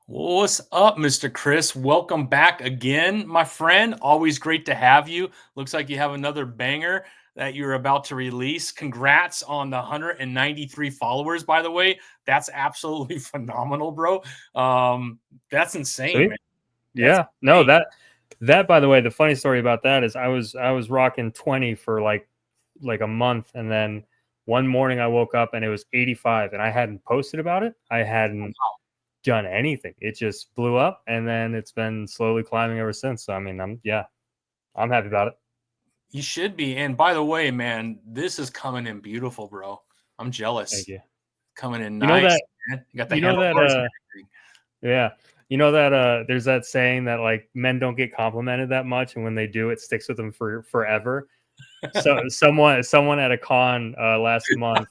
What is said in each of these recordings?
What's up, Mr. Chris? Welcome back again, my friend. Always great to have you. Looks like you have another banger that you're about to release. Congrats on the 193 followers, by the way. That's absolutely phenomenal, bro. That's insane, Sweet. man. That's Yeah. No, insane. that by the way, the funny story about that is I was rocking 20 for like a month, and then one morning I woke up and it was 85, and I hadn't posted about it. I hadn't done anything. It just blew up, and then it's been slowly climbing ever since. So I mean, I'm happy about it. You should be. And by the way, man, this is coming in beautiful, bro. I'm Thank jealous. you. Coming in You know nice, that man. You got the you know that handlebars and everything. yeah. There's that saying that like men don't get complimented that much, and when they do, it sticks with them for forever. So someone at a con last month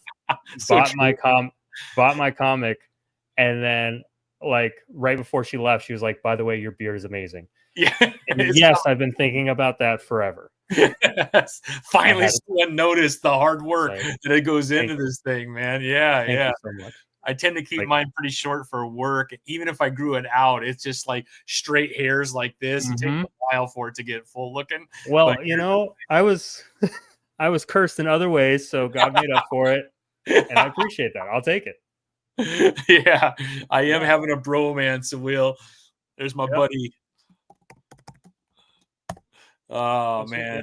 So bought true. my com bought my comic, and then like right before she left, she was like, "By the way, your beard is amazing." Yeah, And it's yes, I've been thinking about that forever. yes. I Finally, had it. someone noticed the hard It's work like, that it goes thank into you, this thing, man. Yeah, thank yeah. you so much. I tend to keep Like, mine pretty short for work. Even if I grew it out, it's just like straight hairs like this. It takes hmm a while for it to get full looking. But well, I was I was cursed in other ways, so God made up for it, and I appreciate that. I'll take it. yeah, I am Yeah. having a bromance, Will. There's my Yep. buddy. Oh That's sweet, man. bro.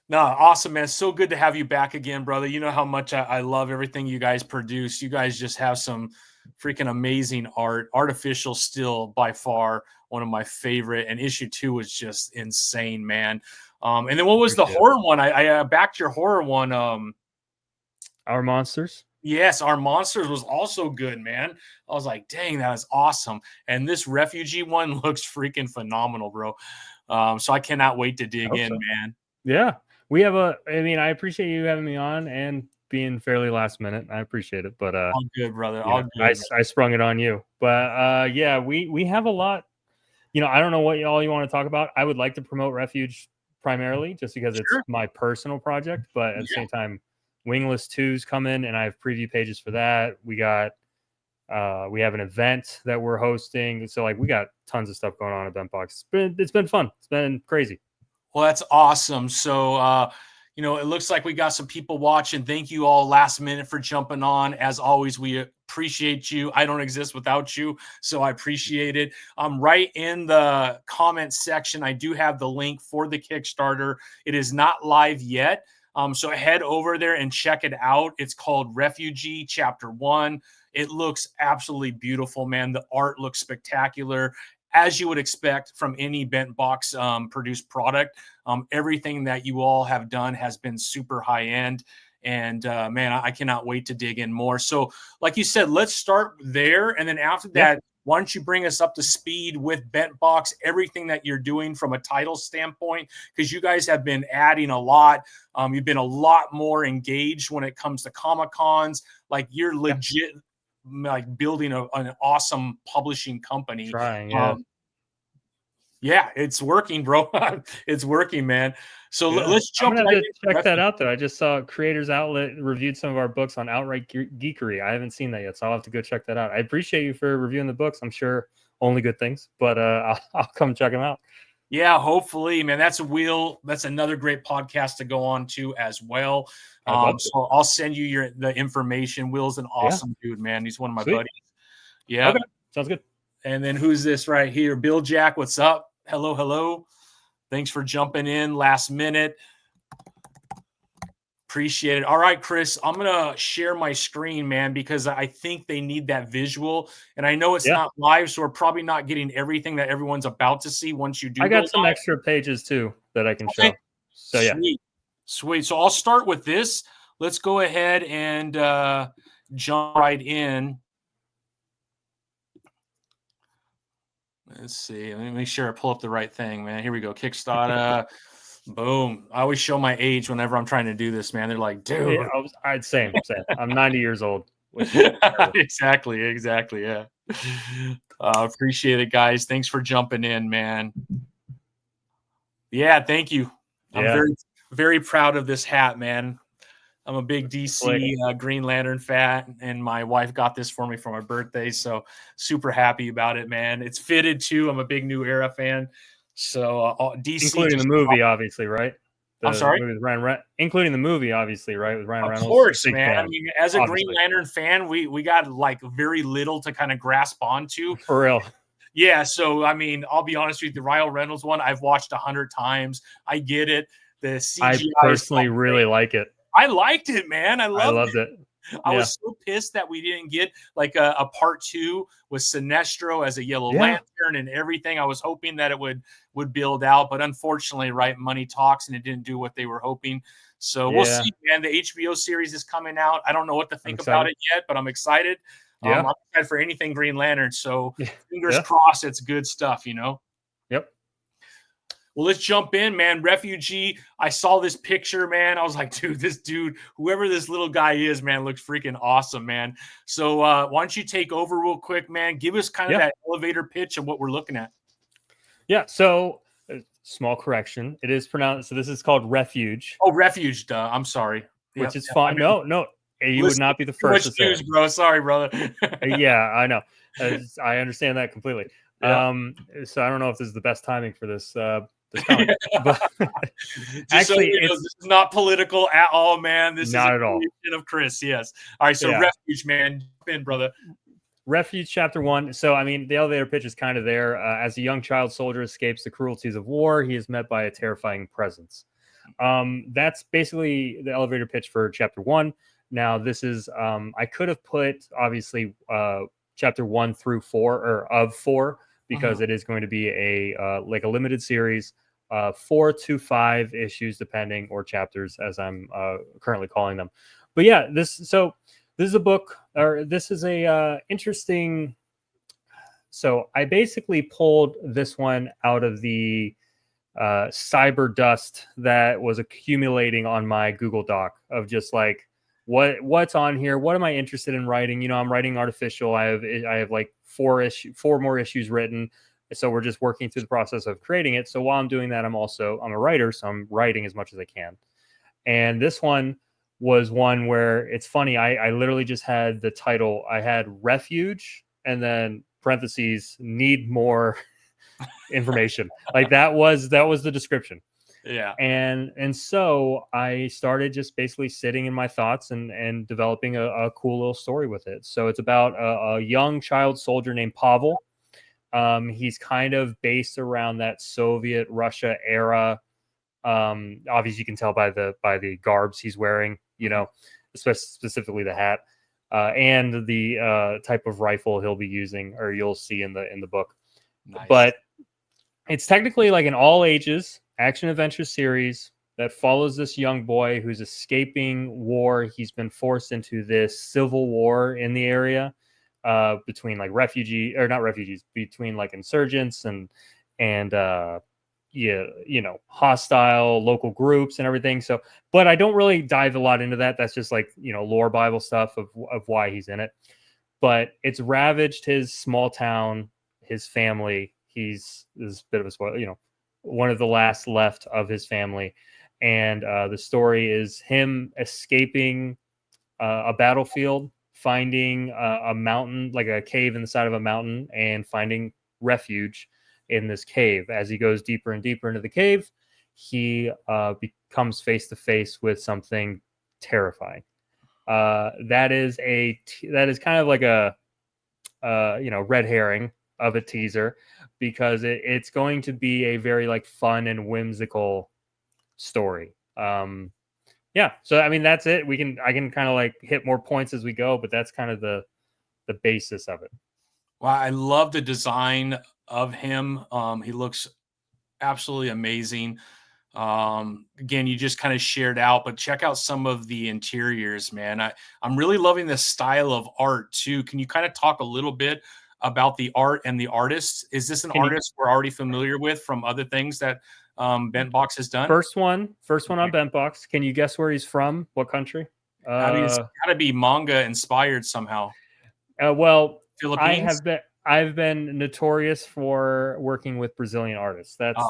No, awesome, man. So good to have you back again, brother. You know how much I love everything you guys produce. You guys just have some freaking amazing art. Artificial still by far one of my favorite, and issue 2 was just insane, man. And then what was the Appreciate it. horror one? I backed your horror one. Our monsters. Yes, our monsters was also good, man. I was like, dang, that is awesome. And this refugee one looks freaking phenomenal, bro. So I cannot wait to I dig hope in, so. man. Yeah. We have a I mean, I appreciate you having me on and being fairly last minute. I appreciate it. But All good, brother. All good. I sprung it on you. But yeah, we have a lot. I don't know what all you want to talk about. I would like to promote Refuge primarily just because it's Sure. my personal project, but at the same time, Wingless 2's coming and I have preview pages for that. We have an event that we're hosting. So like we got tons of stuff going on at Bentbox. It's been fun. It's been crazy. Well, that's awesome. So, it looks like we got some people watching. Thank you all last minute for jumping on. As always, we appreciate you. I don't exist without you, so I appreciate it. Right in the comment section, I do have the link for the Kickstarter. It is not live yet. So head over there and check it out. It's called Refugee Chapter 1. It looks absolutely beautiful, man. The art looks spectacular, as you would expect from any bent box produced product. Everything that you all have done has been super high end. And man, I cannot wait to dig in more. So, like you said, let's start there. And then after Yeah. that, why don't you bring us up to speed with Bent Box, everything that you're doing from a title standpoint? Because you guys have been adding a lot. You've been a lot more engaged when it comes to Comic Cons. Like you're Yeah. legit like building an awesome publishing company. Trying, yeah. Um, yeah, it's working, bro. It's working, man. So Yeah. let's I'm jump gonna have right to into check that Refuge. out though. I just saw Creators Outlet reviewed some of our books on Outright Geekery. I haven't seen that yet, so I'll have to go check that out. I appreciate you for reviewing the books. I'm sure only good things, but I'll come check them out. Yeah, hopefully, man. That's a wheel. That's another great podcast to go on to as well. I'd love to. So I'll send you the information. Will's an Yeah. awesome dude, man. He's one of my Sweet. buddies. Yep. Okay. Sounds good. And then who's this right here? Bill Jack, what's up? Hello, hello. Thanks for jumping in last minute. Appreciate it. All right, Chris, I'm going to share my screen, man, because I think they need that visual. And I know it's Yeah. not live, so we're probably not getting everything that everyone's about to see once you do I go got some live. extra pages too that I can Okay. show. So yeah. Sweet. Sweet. So I'll start with this. Let's go ahead and jump right in. Let's see. Let me make sure I pull up the right thing, man. Here we go. Kickstarter. Boom. I always show my age whenever I'm trying to do this, man. They're like, dude. Yeah, I'd same. I'm 90 years old, which is terrible. Exactly. Yeah. Appreciate it, guys. Thanks for jumping in, man. Yeah, thank you. I'm Yeah. very proud of this hat, man. I'm a big Slick. DC Green Lantern fan, and my wife got this for me for my birthday. So super happy about it, man. It's fitted too. I'm a big New Era fan. So DC Including the just. movie, obviously, right? I'm The sorry. movie with including the movie, obviously, right? With Ryan Of Reynolds. course, Big man. I fan, mean, as a Green obviously. Lantern fan, we got like very little to kind of grasp onto. For real. Yeah, so I mean, I'll be honest with you, the Ryan Reynolds one I've watched 100 times. I get it. The I CGI is not personally really great. like it. I liked it, man. I I loved loved it. it. I Yeah. was so pissed that we didn't get like a part two with Sinestro as a Yellow Yeah. Lantern and everything. I was hoping that it would build out, but unfortunately, right, money talks, and it didn't do what they were hoping. So we'll Yeah. see, man. The HBO series is coming out. I don't know what to I'm think about excited. it yet, but I'm excited. Yeah. I'm excited for anything Green Lantern. So fingers Yeah. crossed, it's good stuff, you know. Yep. Well, let's jump in, man. Refugee. I saw this picture, man. I was like, dude, this dude, whoever this little guy is, man, looks freaking awesome, man. So why don't you take over real quick, man? Give us kind of that elevator pitch of what we're looking at. Yeah. So, small correction. It is pronounced. So this is called Refuge. Oh, Refuge. Duh. I'm sorry. Which is fine. No, you would not be the first to say news, it. bro. Sorry, brother. Yeah, I know. I understand that completely. Yeah. So I don't know if this is the best timing for this comic, but actually, actually, this is not political at all, man. This not is at all. Of Chris. Yes. All right. So Refuge, man. Jump in, brother. Refuge Chapter 1. So, I mean, the elevator pitch is kind of there. As a young child soldier escapes the cruelties of war, he is met by a terrifying presence. That's basically the elevator pitch for Chapter 1. Now, this is, I could have put, obviously, Chapter 1 through 4, or of 4, because it is going to be like a limited series, 4 to 5 issues, depending, or chapters, as I'm currently calling them. But yeah, this is a book, or this is a interesting. So I basically pulled this one out of the cyber dust that was accumulating on my Google Doc of just like what's on here. What am I interested in writing? You know, I'm writing artificial. I have like 4 more issues written. So we're just working through the process of creating it. So while I'm doing that, I'm a writer, so I'm writing as much as I can. And this one was one where it's funny. I literally just had the title. I had Refuge and then parentheses need more information. Like that was the description. Yeah. And so I started just basically sitting in my thoughts and developing a cool little story with it. So it's about a young child soldier named Pavel. He's kind of based around that Soviet Russia era. Obviously you can tell by the garbs he's wearing, you know, specifically the hat, and the type of rifle he'll be using, or you'll see in the book. Nice. But it's technically like an all ages action adventure series that follows this young boy who's escaping war. He's been forced into this civil war in the area, between like between like insurgents and hostile local groups and everything. So, but I don't really dive a lot into that. That's just like, lore Bible stuff of why he's in it. But it's ravaged his small town, his family. This is a bit of a spoiler, one of the last left of his family. And the story is him escaping a battlefield, finding a mountain, like a cave in the side of a mountain, and finding refuge in this cave. As he goes deeper and deeper into the cave, he becomes face to face with something terrifying. That is kind of like a red herring of a teaser, because it's going to be a very like fun and whimsical story. Yeah, so I mean that's it. I can kind of like hit more points as we go, but that's kind of the basis of it. Well, I love the design of him. He looks absolutely amazing. Again, you just kind of shared out, but check out some of the interiors, man. I'm really loving the style of art too. Can you kind of talk a little bit about the art and the artists? Is this an artist we're already familiar with from other things that Bent Box has done? First one on Bent Box. Can you guess where he's from? What country? It's got to be manga inspired somehow. Well, Philippines. I've been notorious for working with Brazilian artists. They're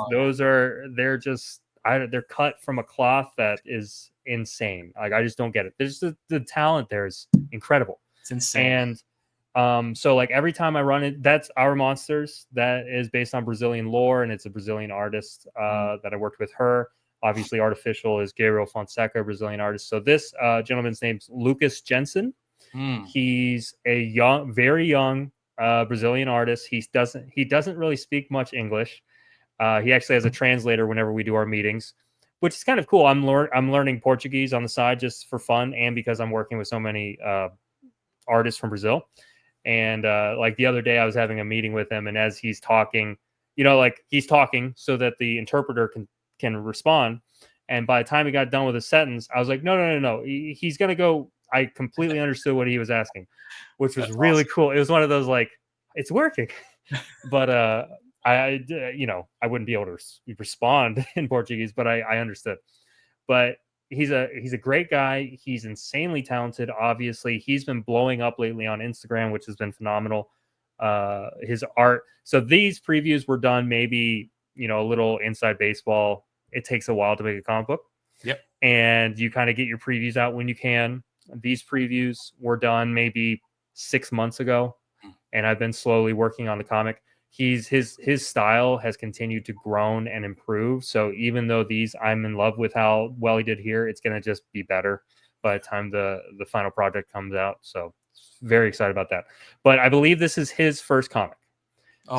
cut from a cloth that is insane. Like I just don't get it. There's the talent there is incredible. It's insane. And so like every time I run it, that's Our Monsters. That is based on Brazilian lore, and it's a Brazilian artist that I worked with her. Obviously, Artificial is Gabriel Fonseca, a Brazilian artist. So this gentleman's name's Lucas Jensen. He's a very young Brazilian artist. He doesn't really speak much English. He actually has a translator whenever we do our meetings, which is kind of cool. I'm learning Portuguese on the side just for fun, and because I'm working with so many artists from Brazil. And like the other day, I was having a meeting with him, and as he's talking, like he's talking so that the interpreter can respond. And by the time he got done with a sentence, I was like, no. He's gonna go. I completely understood what he was asking, which was really awesome. cool. It was one of those like, it's working, but I wouldn't be able to respond in Portuguese, but I understood. But he's a great guy. He's insanely talented. Obviously, he's been blowing up lately on Instagram, which has been phenomenal. His art. So these previews were done maybe a little inside baseball. It takes a while to make a comic book. Yep. And you kind of get your previews out when you can. These previews were done maybe 6 months ago, and I've been slowly working on the comic. His style has continued to grow and improve. So even though I'm in love with how well he did here, it's going to just be better by the time the final project comes out. So very excited about that. But I believe this is his first comic.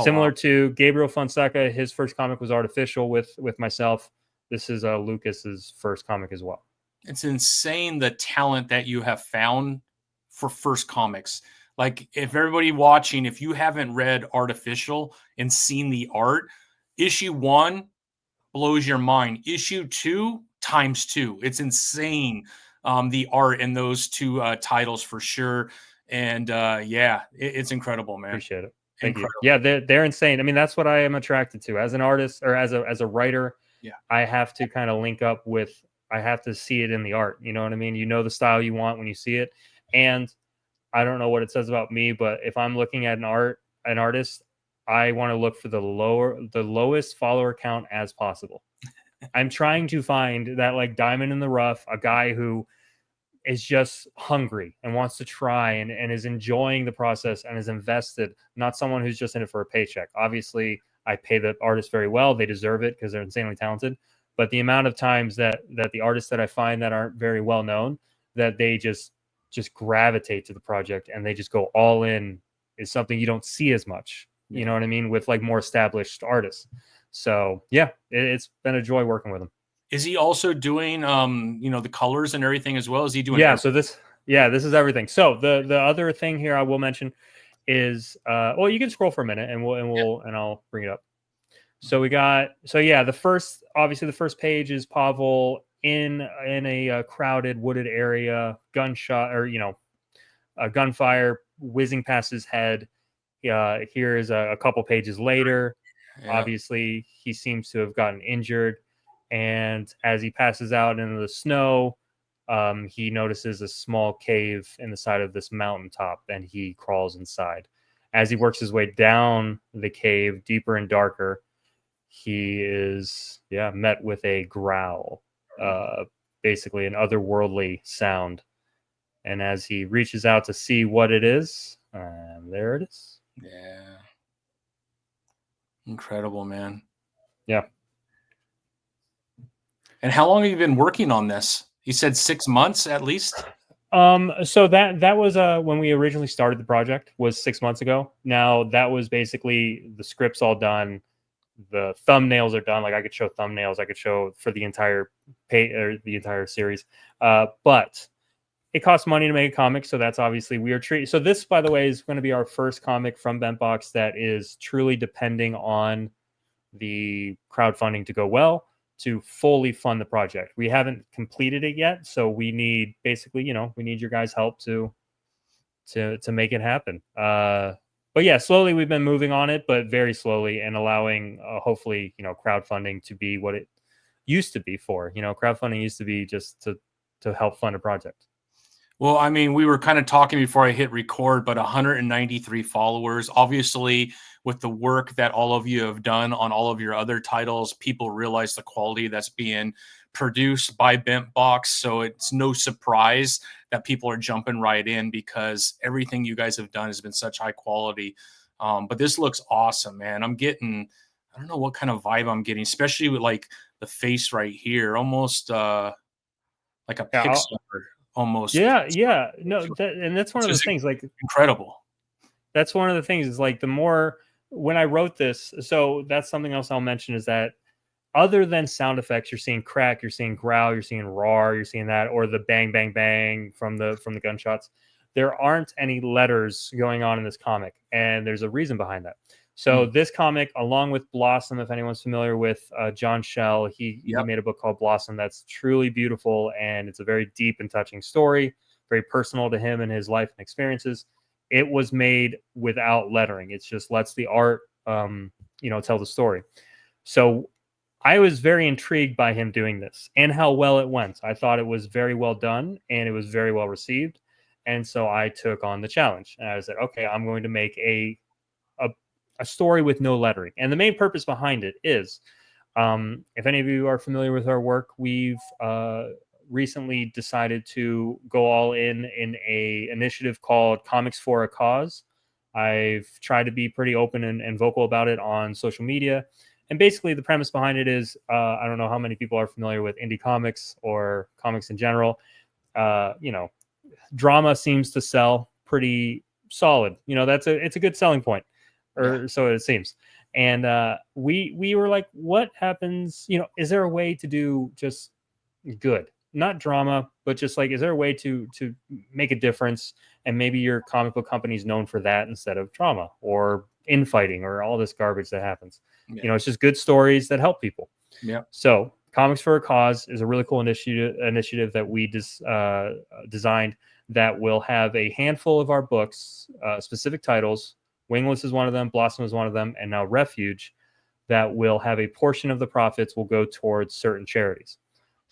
Similar to Gabriel Fonseca, his first comic was Artificial with myself. This is Lucas's first comic as well. It's insane the talent that you have found for first comics. Like, if everybody watching, if you haven't read Artificial and seen the art, issue 1 blows your mind. Issue 2 times 2. It's insane, the art in those two titles for sure. And it's incredible, man. Appreciate it. Thank you. Yeah, they're insane. I mean, that's what I am attracted to as an artist or as a writer. Yeah, I have to kind of link up with. I have to see it in the art. You know what I mean? You know the style you want when you see it. And I don't know what it says about me, but if I'm looking at an artist, I want to look for the lowest follower count as possible. I'm trying to find that like diamond in the rough, a guy who is just hungry and wants to try and is enjoying the process and is invested, not someone who's just in it for a paycheck. Obviously, I pay the artist very well. They deserve it because they're insanely talented. But the amount of times that the artists that I find that aren't very well known, that they just gravitate to the project and they just go all in is something you don't see as much. Yeah. You know what I mean? With like more established artists. So yeah, it's been a joy working with him. Is he also doing the colors and everything as well? Is he doing So this is everything. So the other thing here I will mention is you can scroll for a minute and I'll bring it up. So the first page is Pavel in a crowded wooded area, gunshot or a gunfire whizzing past his head. Here is a couple pages later. Yeah. Obviously, he seems to have gotten injured, and as he passes out into the snow, he notices a small cave in the side of this mountaintop, and he crawls inside. As he works his way down the cave, deeper and darker, he is met with a growl, basically an otherworldly sound. And as he reaches out to see what it is, there it is. Yeah. Incredible, man. Yeah. And how long have you been working on this? You said 6 months at least? So that was when we originally started the project, was 6 months ago. Now that was basically the script's all done. The thumbnails are done. Like I could show thumbnails. I could show for the entire or the entire series. But it costs money to make a comic. So that's obviously we are treating. So this, by the way, is going to be our first comic from Bentbox that is truly depending on the crowdfunding to go well to fully fund the project. We haven't completed it yet. So we need basically, we need your guys' help to make it happen. But yeah, slowly we've been moving on it, but very slowly, and allowing hopefully, crowdfunding to be what it used to be for. Crowdfunding used to be just to help fund a project. Well, I mean, we were kind of talking before I hit record, but 193 followers. Obviously, with the work that all of you have done on all of your other titles, people realize the quality that's being produced by Bentbox. So it's no surprise that people are jumping right in because everything you guys have done has been such high quality. But this looks awesome, man. I don't know what kind of vibe I'm getting, especially with like the face right here, almost like a Yeah, Pixar almost. yeah. No, and that's one Which of is those things. Like incredible. that's one of the things is like the more when I wrote this. So that's something else I'll mention is that other than sound effects, you're seeing crack, you're seeing growl, you're seeing roar, you're seeing that, or the bang, bang, bang from the gunshots. There aren't any letters going on in this comic, and there's a reason behind that. So Mm, this comic, along with Blossom, if anyone's familiar with John Shell, he yep. made a book called Blossom that's truly beautiful, and it's a very deep and touching story, very personal to him and his life and experiences. It was made without lettering. It just lets the art, tell the story. So I was very intrigued by him doing this and how well it went. I thought it was very well done and it was very well received. And so I took on the challenge and I said, okay, I'm going to make a, a story with no lettering. And the main purpose behind it is if any of you are familiar with our work, we've recently decided to go all in a initiative called Comics for a Cause. I've tried to be pretty open and vocal about it on social media. And basically, the premise behind it is I don't know how many people are familiar with indie comics or comics in general. Uh, you know, Drama seems to sell pretty solid. It's a good selling point, Yeah. or so it seems. And we were like, what happens? Is there a way to do just good, not drama, but just like, is there a way to make a difference? And maybe your comic book company is known for that instead of drama or infighting or all this garbage that happens. Yeah. It's just good stories that help people. Yeah. So, Comics for a Cause is a really cool initiative that we designed that will have a handful of our books, specific titles. Wingless is one of them, Blossom is one of them, and now Refuge, that will have a portion of the profits will go towards certain charities.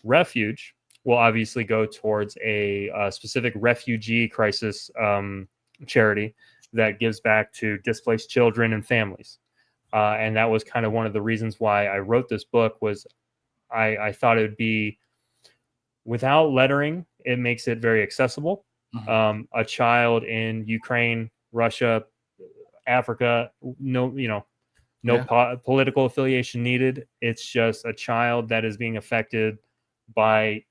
Refuge will obviously go towards a specific refugee crisis charity that gives back to displaced children and families. And that was kind of one of the reasons why I wrote this book was I thought it would be without lettering. It makes it very accessible. Mhm. A child in Ukraine, Russia, Africa, no Yeah. political affiliation needed. It's just a child that is being affected by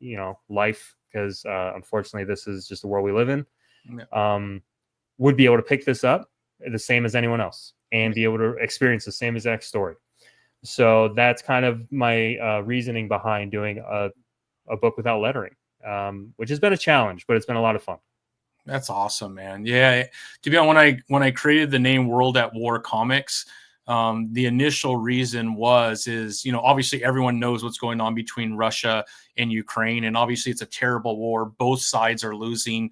life because unfortunately this is just the world we live in. Yeah. Would be able to pick this up the same as anyone else and Yeah. be able to experience the same exact story. So that's kind of my reasoning behind doing a book without lettering, which has been a challenge, but it's been a lot of fun. That's awesome, man. Yeah. To be honest, when I created the name World at War Comics, the initial reason is obviously everyone knows what's going on between Russia and Ukraine, and obviously it's a terrible war. Both sides are losing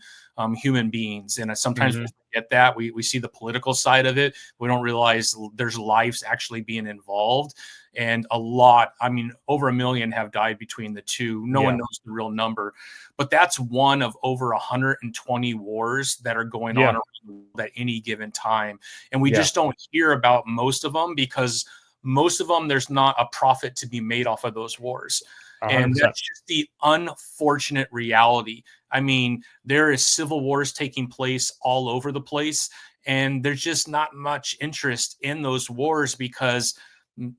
human beings, and sometimes we Mm-hmm. forget that we see the political side of it. We don't realize there's lives actually being involved, and I mean, over 1 million have died between the two. No one Yeah. knows the real number, but that's one of over 120 wars that are going on Yeah. around the world at any given time. And we Yeah. just don't hear about most of them because most of them, there's not a profit to be made off of those wars. And 100%. that's just the unfortunate reality. I mean, there is civil wars taking place all over the place, and there's just not much interest in those wars because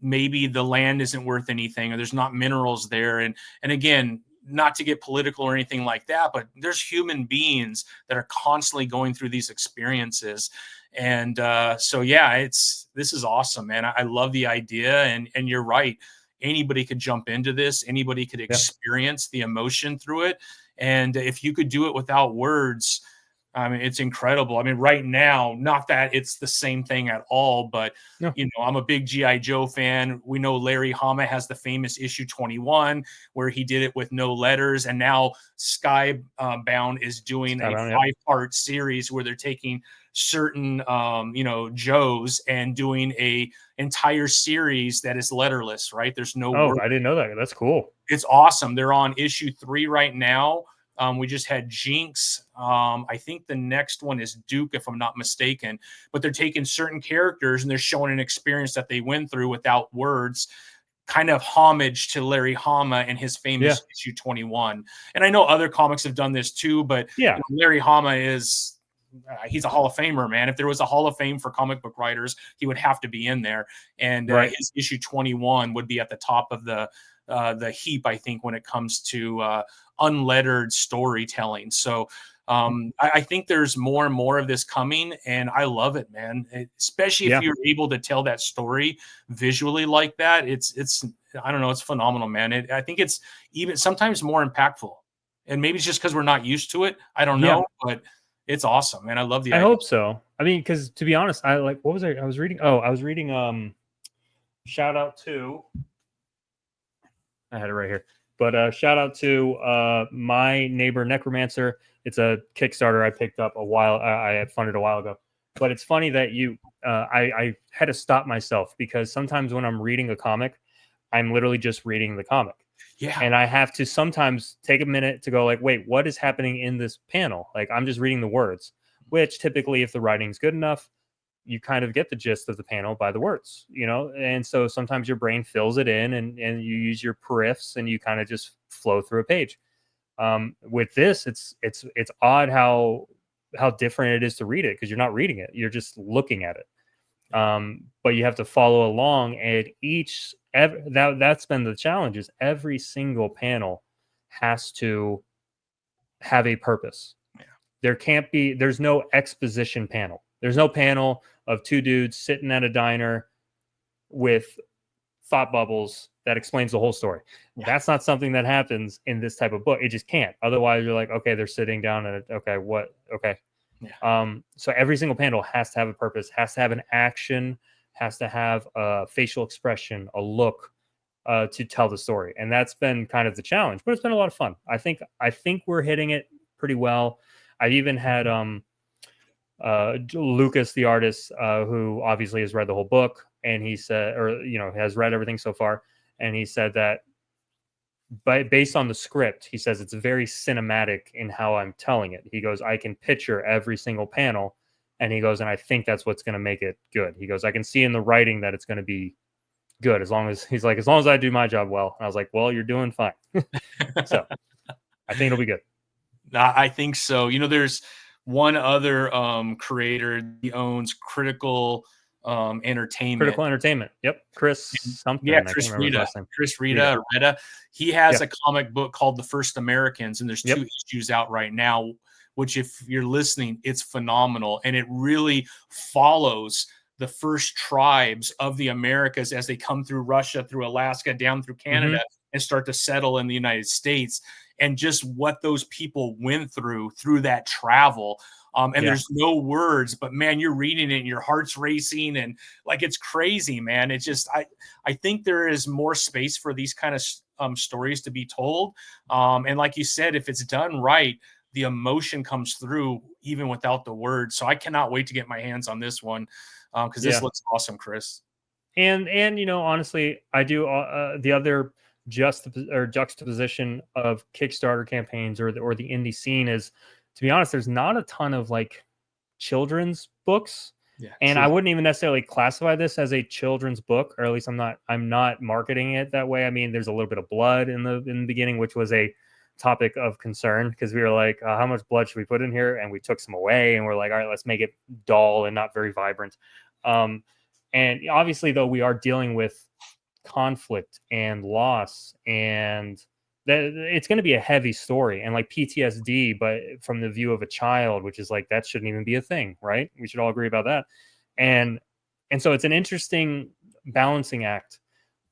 maybe the land isn't worth anything or there's not minerals there. And again, not to get political or anything like that, but there's human beings that are constantly going through these experiences. And so, yeah, this is awesome, man. I love the idea. And you're right. Anybody could jump into this. Anybody could Yeah. experience the emotion through it. And if you could do it without words, I mean, it's incredible. I mean, right now, not that it's the same thing at all, but No. I'm a big G.I. Joe fan. We know Larry Hama has the famous issue 21 where he did it with no letters. And now Skybound is doing a Skybound, yep. 5-part series where they're taking certain, Joes and doing a entire series that is letterless, right? There's no Oh, word. I didn't know that. That's cool. It's awesome. They're on issue 3 right now. We just had Jinx I think the next one is Duke, if I'm not mistaken. But they're taking certain characters and they're showing an experience that they went through without words, kind of homage to Larry Hama and his famous issue 21. And I know other comics have done this too, but Larry Hama is he's a Hall of Famer, man. If there was a Hall of Fame for comic book writers, he would have to be in there. And his issue 21 would be at the top of the heap, I think, when it comes to unlettered storytelling. So I think there's more and more of this coming, and I love it, man. Especially if you're able to tell that story visually like that. It's I don't know, it's phenomenal, man. I think it's even sometimes more impactful, and maybe it's just because we're not used to it. I don't know, but it's awesome, man. I love the idea. I hope so. I mean, because to be honest, I like what was I was reading? Oh, I was reading shout out to I had it right here. But shout out to My Neighbor Necromancer. It's a Kickstarter I picked up I had funded a while ago. But it's funny that I had to stop myself because sometimes when I'm reading a comic, I'm literally just reading the comic. Yeah. And I have to sometimes take a minute to go like, wait, what is happening in this panel? Like I'm just reading the words, which typically if the writing's good enough, you kind of get the gist of the panel by the words, and so sometimes your brain fills it in and you use your periphs and you kind of just flow through a page. With this, it's odd how different it is to read it because you're not reading it, you're just looking at it. But you have to follow along, and that's been the challenge is every single panel has to have a purpose. There's no exposition panel. There's no panel of two dudes sitting at a diner with thought bubbles that explains the whole story. That's not something that happens in this type of book. It just can't. Otherwise, you're like, okay, they're sitting down and okay, what? Okay. So every single panel has to have a purpose, has to have an action, has to have a facial expression, a look to tell the story. And that's been kind of the challenge, but it's been a lot of fun. I think we're hitting it pretty well. I've even had Lucas, the artist, who obviously has read the whole book, and he said, has read everything so far, and he said that, based on the script, he says it's very cinematic in how I'm telling it. He goes, I can picture every single panel, and he goes, and I think that's what's going to make it good. He goes, I can see in the writing that it's going to be good as long as I do my job well. And I was like, well, you're doing fine. So I think it'll be good. I think so. There's one other creator. He owns Critical Entertainment. Critical Entertainment. Yep. Chris something. Yeah, Chris Rita. He has a comic book called The First Americans, and there's 2 issues out right now, which if you're listening, it's phenomenal. And it really follows the first tribes of the Americas as they come through Russia, through Alaska, down through Canada, and start to settle in the United States, and just what those people went through that travel. And there's no words, but man, you're reading it and your heart's racing, and like, it's crazy, man. It's just, I think there is more space for these kind of stories to be told. And like you said, if it's done right, the emotion comes through even without the words. So I cannot wait to get my hands on this one. Because this looks awesome, Chris. And honestly, I do the other juxtaposition of Kickstarter campaigns or the indie scene is, to be honest, there's not a ton of like children's books, and true. I wouldn't even necessarily classify this as a children's book, or at least I'm not marketing it that way. I mean, there's a little bit of blood in the beginning, which was a topic of concern because we were like, how much blood should we put in here? And we took some away, and we're like, all right, let's make it dull and not very vibrant. And obviously, though, we are dealing with conflict and loss, and it's going to be a heavy story and like PTSD, but from the view of a child, which is like, that shouldn't even be a thing, right? We should all agree about that. And so it's an interesting balancing act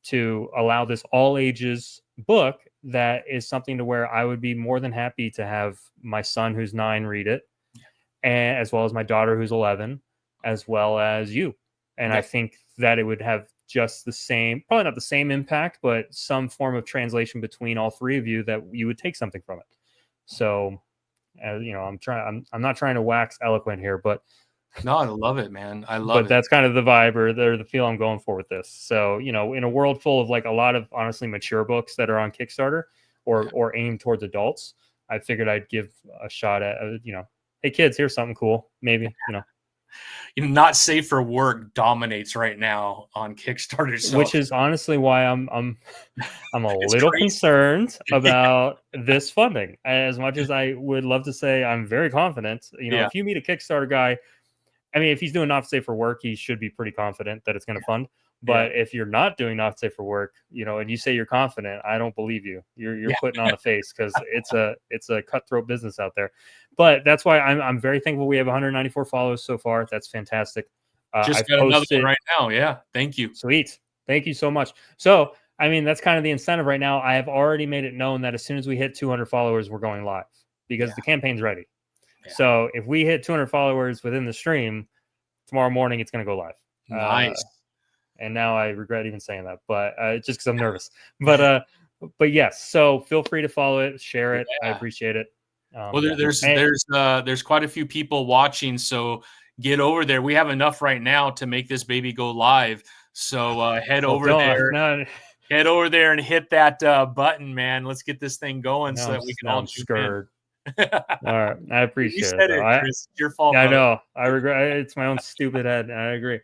to allow this all ages book that is something to where I would be more than happy to have my son who's 9 read it, and as well as my daughter who's 11, as well as you. And I think that it would have just the same, probably not the same impact, but some form of translation between all 3 of you that you would take something from it. So, I'm not trying to wax eloquent here, but no, I love it, man. I love it. But that's kind of the vibe or the feel I'm going for with this. So, in a world full of like a lot of honestly mature books that are on Kickstarter or aimed towards adults, I figured I'd give a shot at, hey kids, here's something cool. Maybe, Not safe for work dominates right now on Kickstarter. So which is honestly why I'm a it's little crazy. concerned about this funding. As much as I would love to say I'm very confident, Yeah. if you meet a Kickstarter guy, I mean, if he's doing not safe for work, he should be pretty confident that it's going to fund. But if you're not doing not safe for work, and you say you're confident, I don't believe you. You're putting on a face, because it's a cutthroat business out there. But that's why I'm very thankful we have 194 followers so far. That's fantastic. Just I've got another posted one right now. Yeah. Thank you. Sweet. Thank you so much. So, I mean, that's kind of the incentive right now. I have already made it known that as soon as we hit 200 followers, we're going live, because the campaign's ready. Yeah. So if we hit 200 followers within the stream, tomorrow morning it's going to go live. Nice. And now I regret even saying that, but just because I'm nervous. But yes. So feel free to follow it, share it. I appreciate it. Well, there's quite a few people watching, so get over there. We have enough right now to make this baby go live. So head over there. No, head over there and hit that button, man. Let's get this thing going so that we can all jump in. All right, I appreciate You said it. Chris. It's your fault. I brother. know. I regret. It's my own stupid head. I agree.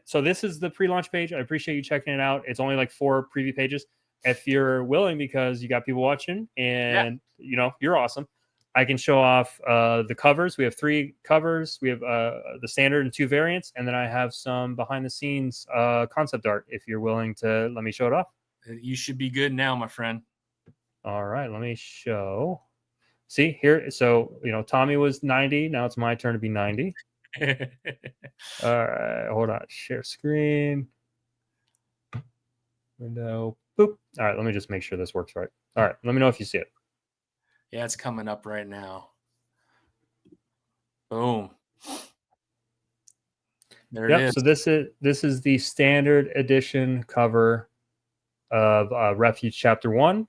So this is the pre-launch page. I appreciate you checking it out. It's only like 4 preview pages. If you're willing, because you got people watching, and you're awesome, I can show off the covers. We have 3 covers. We have the standard and 2 variants, and then I have some behind the scenes concept art. If you're willing to let me show it off, you should be good now, my friend. All right, let me show. See here. So Tommy was 90. Now it's my turn to be 90. All right, hold on. Share screen. Window. Boop. All right, let me just make sure this works right. All right, let me know if you see it. Yeah, it's coming up right now. Boom. There it is. So this is the standard edition cover of Refuge Chapter 1.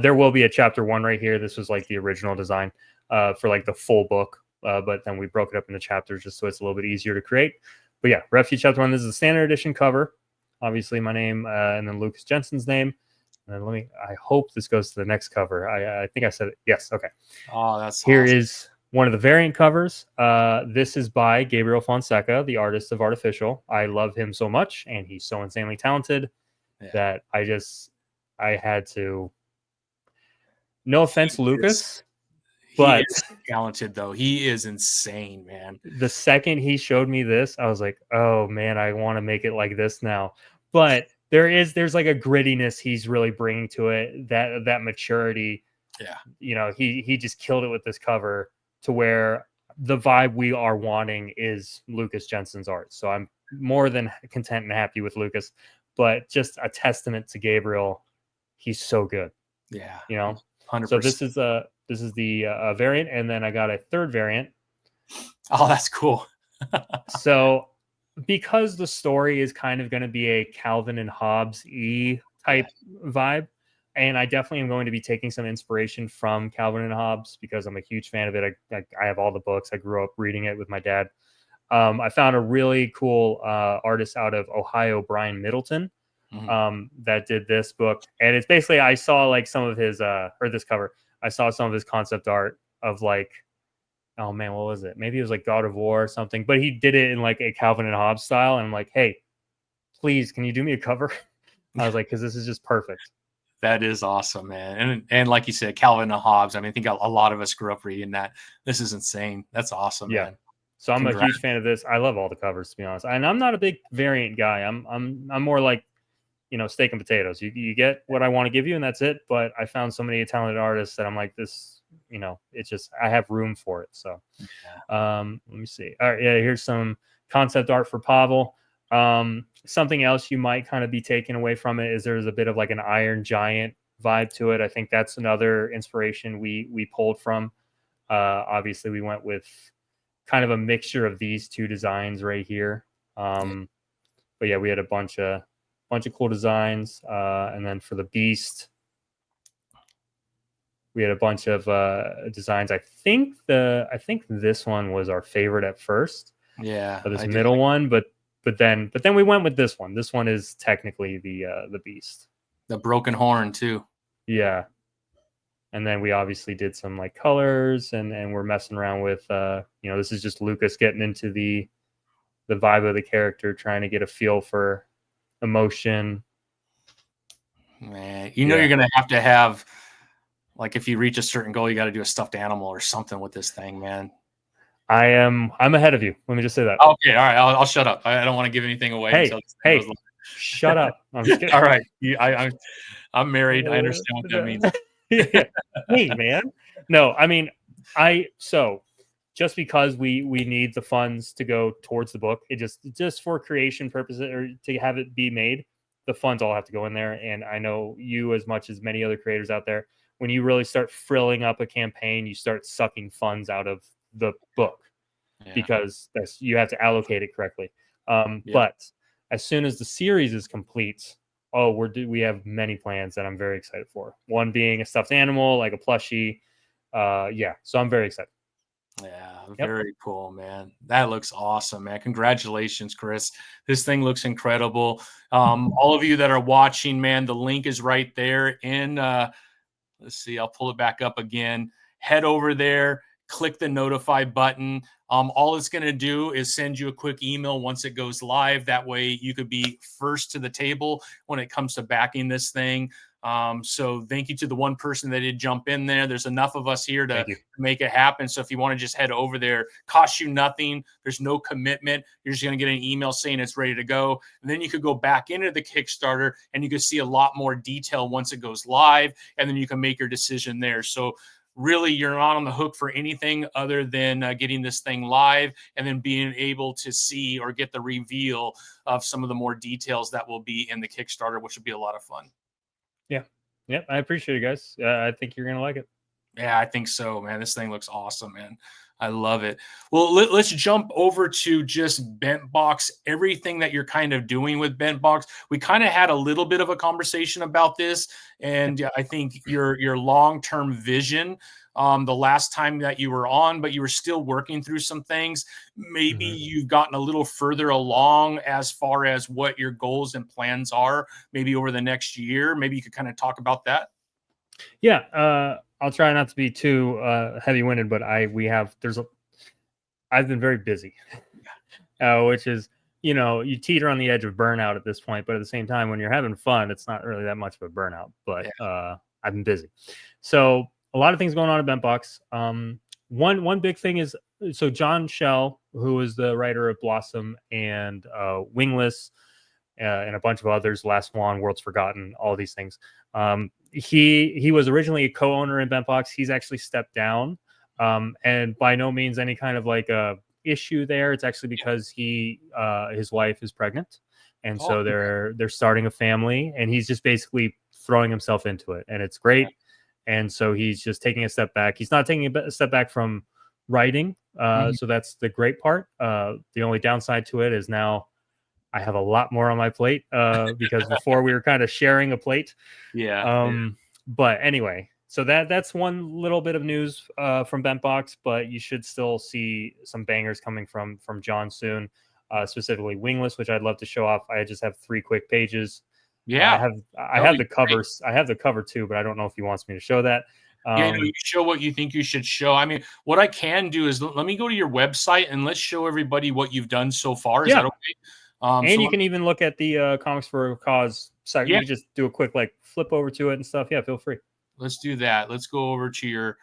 There will be a Chapter 1 right here. This was like the original design for like the full book, but then we broke it up into chapters just so it's a little bit easier to create. But yeah, Refuge Chapter 1. This is the standard edition cover. Obviously, my name and then Lucas Jensen's name. And then I hope this goes to the next cover. I think I said it. Yes. Okay. Oh, that's Here awesome. is one of the variant covers. This is by Gabriel Fonseca, the artist of Artificial. I love him so much, and he's so insanely talented that I had to. No offense, Lucas. But he is talented, though. He is insane, man. The second he showed me this, I was like, oh man, I want to make it like this now. But there's like a grittiness he's really bringing to it, that maturity. Yeah. He just killed it with this cover, to where the vibe we are wanting is Lucas Jensen's art. So I'm more than content and happy with Lucas, but just a testament to Gabriel. He's so good. Yeah. 100%. So this is the variant, and then I got a 3rd variant. Oh, that's cool. So because the story is kind of going to be a Calvin and Hobbes type vibe, and I definitely am going to be taking some inspiration from Calvin and Hobbes, because I'm a huge fan of it. I have all the books. I grew up reading it with my dad. I found a really cool artist out of Ohio, Brian Middleton, that did this book. And it's basically, I saw like some of his, or this cover, I saw some of his concept art of like, oh man, what was it? Maybe it was like God of War or something, but he did it in like a Calvin and Hobbes style. And I'm like, hey, please, can you do me a cover? I was like, because this is just perfect. That is awesome, man. And like you said, Calvin and Hobbes. I mean, I think a lot of us grew up reading that. This is insane. That's awesome, man. So I'm a huge fan of this. I love all the covers, to be honest. And I'm not a big variant guy. I'm more like, steak and potatoes. You get what I want to give you, and that's it. But I found so many talented artists that I'm like, this, it's just, I have room for it. So let me see. All right, here's some concept art for Pavel. Something else you might kind of be taken away from it is there's a bit of like an Iron Giant vibe to it. I think that's another inspiration we pulled from. Obviously, we went with kind of a mixture of these 2 designs right here. But yeah, we had a bunch of cool designs. And then for the Beast, we had a bunch of designs. I think this one was our favorite at first. Yeah. This middle one, but then we went with this one. This one is technically the Beast. The broken horn too. Yeah. And then we obviously did some like colors, and we're messing around with this is just Lucas getting into the vibe of the character, trying to get a feel for emotion. Man, you're gonna have to have, like, if you reach a certain goal, you got to do a stuffed animal or something with this thing, man. I'm ahead of you. Let me just say that. Okay, all right, I'll shut up. I don't want to give anything away until this thing goes live. Shut up. I'm just kidding. All right, I'm married. I understand what that means. Yeah. Hey, man. No, I mean, so just because we need the funds to go towards the book, it just for creation purposes or to have it be made, the funds all have to go in there. And I know you, as much as many other creators out there, when you really start frilling up a campaign, you start sucking funds out of the book because you have to allocate it correctly. But as soon as the series is complete, we have many plans that I'm very excited for. One being a stuffed animal, like a plushie. So I'm very excited. Yeah, very cool, man. That looks awesome, man. Congratulations, Chris. This thing looks incredible. All of you that are watching, man, the link is right there in let's see, I'll pull it back up again. Head over there, click the notify button. All it's going to do is send you a quick email once it goes live. That way you could be first to the table when it comes to backing this thing. So thank you to the one person that did jump in there. There's enough of us here to make it happen. So if you want to just head over there, costs you nothing. There's no commitment. You're just going to get an email saying it's ready to go. And then you could go back into the Kickstarter and you can see a lot more detail once it goes live. And then you can make your decision there. So really, you're not on the hook for anything other than getting this thing live and then being able to see or get the reveal of some of the more details that will be in the Kickstarter, which will be a lot of fun. Yeah, I appreciate it, guys. I think you're gonna like it. Yeah, I think so, man. This thing looks awesome, man. I love it. Well, let's jump over to just Bentbox, everything that you're kind of doing with Bentbox. We kind of had a little bit of a conversation about this, and I think your long-term vision, the last time that you were on, but you were still working through some things. Maybe you've gotten a little further along as far as what your goals and plans are, maybe over the next year. Maybe you could kind of talk about that. Yeah, I'll try not to be too heavy-winded, but I've been very busy, which is, you teeter on the edge of burnout at this point. But at the same time, when you're having fun, it's not really that much of a burnout. But I've been busy, so a lot of things going on at Bentbox. One big thing is, so John Shell, who is the writer of Blossom and Wingless, and a bunch of others, Last Swan, Worlds Forgotten, all these things. He was originally a co-owner in Bentbox. He's actually stepped down, and by no means any kind of like a issue there. It's actually because his wife is pregnant, and so they're starting a family, and he's just basically throwing himself into it, and it's great. And so he's just taking a step back. He's not taking a step back from writing, so that's the great part. The only downside to it is now I have a lot more on my plate because before we were kind of sharing a plate. But anyway, so that's one little bit of news from Bentbox, but you should still see some bangers coming from John soon, specifically Wingless, which I'd love to show off. I just have 3 quick pages. I have the covers. I have the cover too, but I don't know if he wants me to show that. You show what you think you should show. I mean, what I can do is let me go to your website and let's show everybody what you've done so far. Is that okay? And so you can even look at the Comics for a Cause site. You can just do a quick flip over to it and stuff. Yeah, feel free. Let's do that. Let's go over to your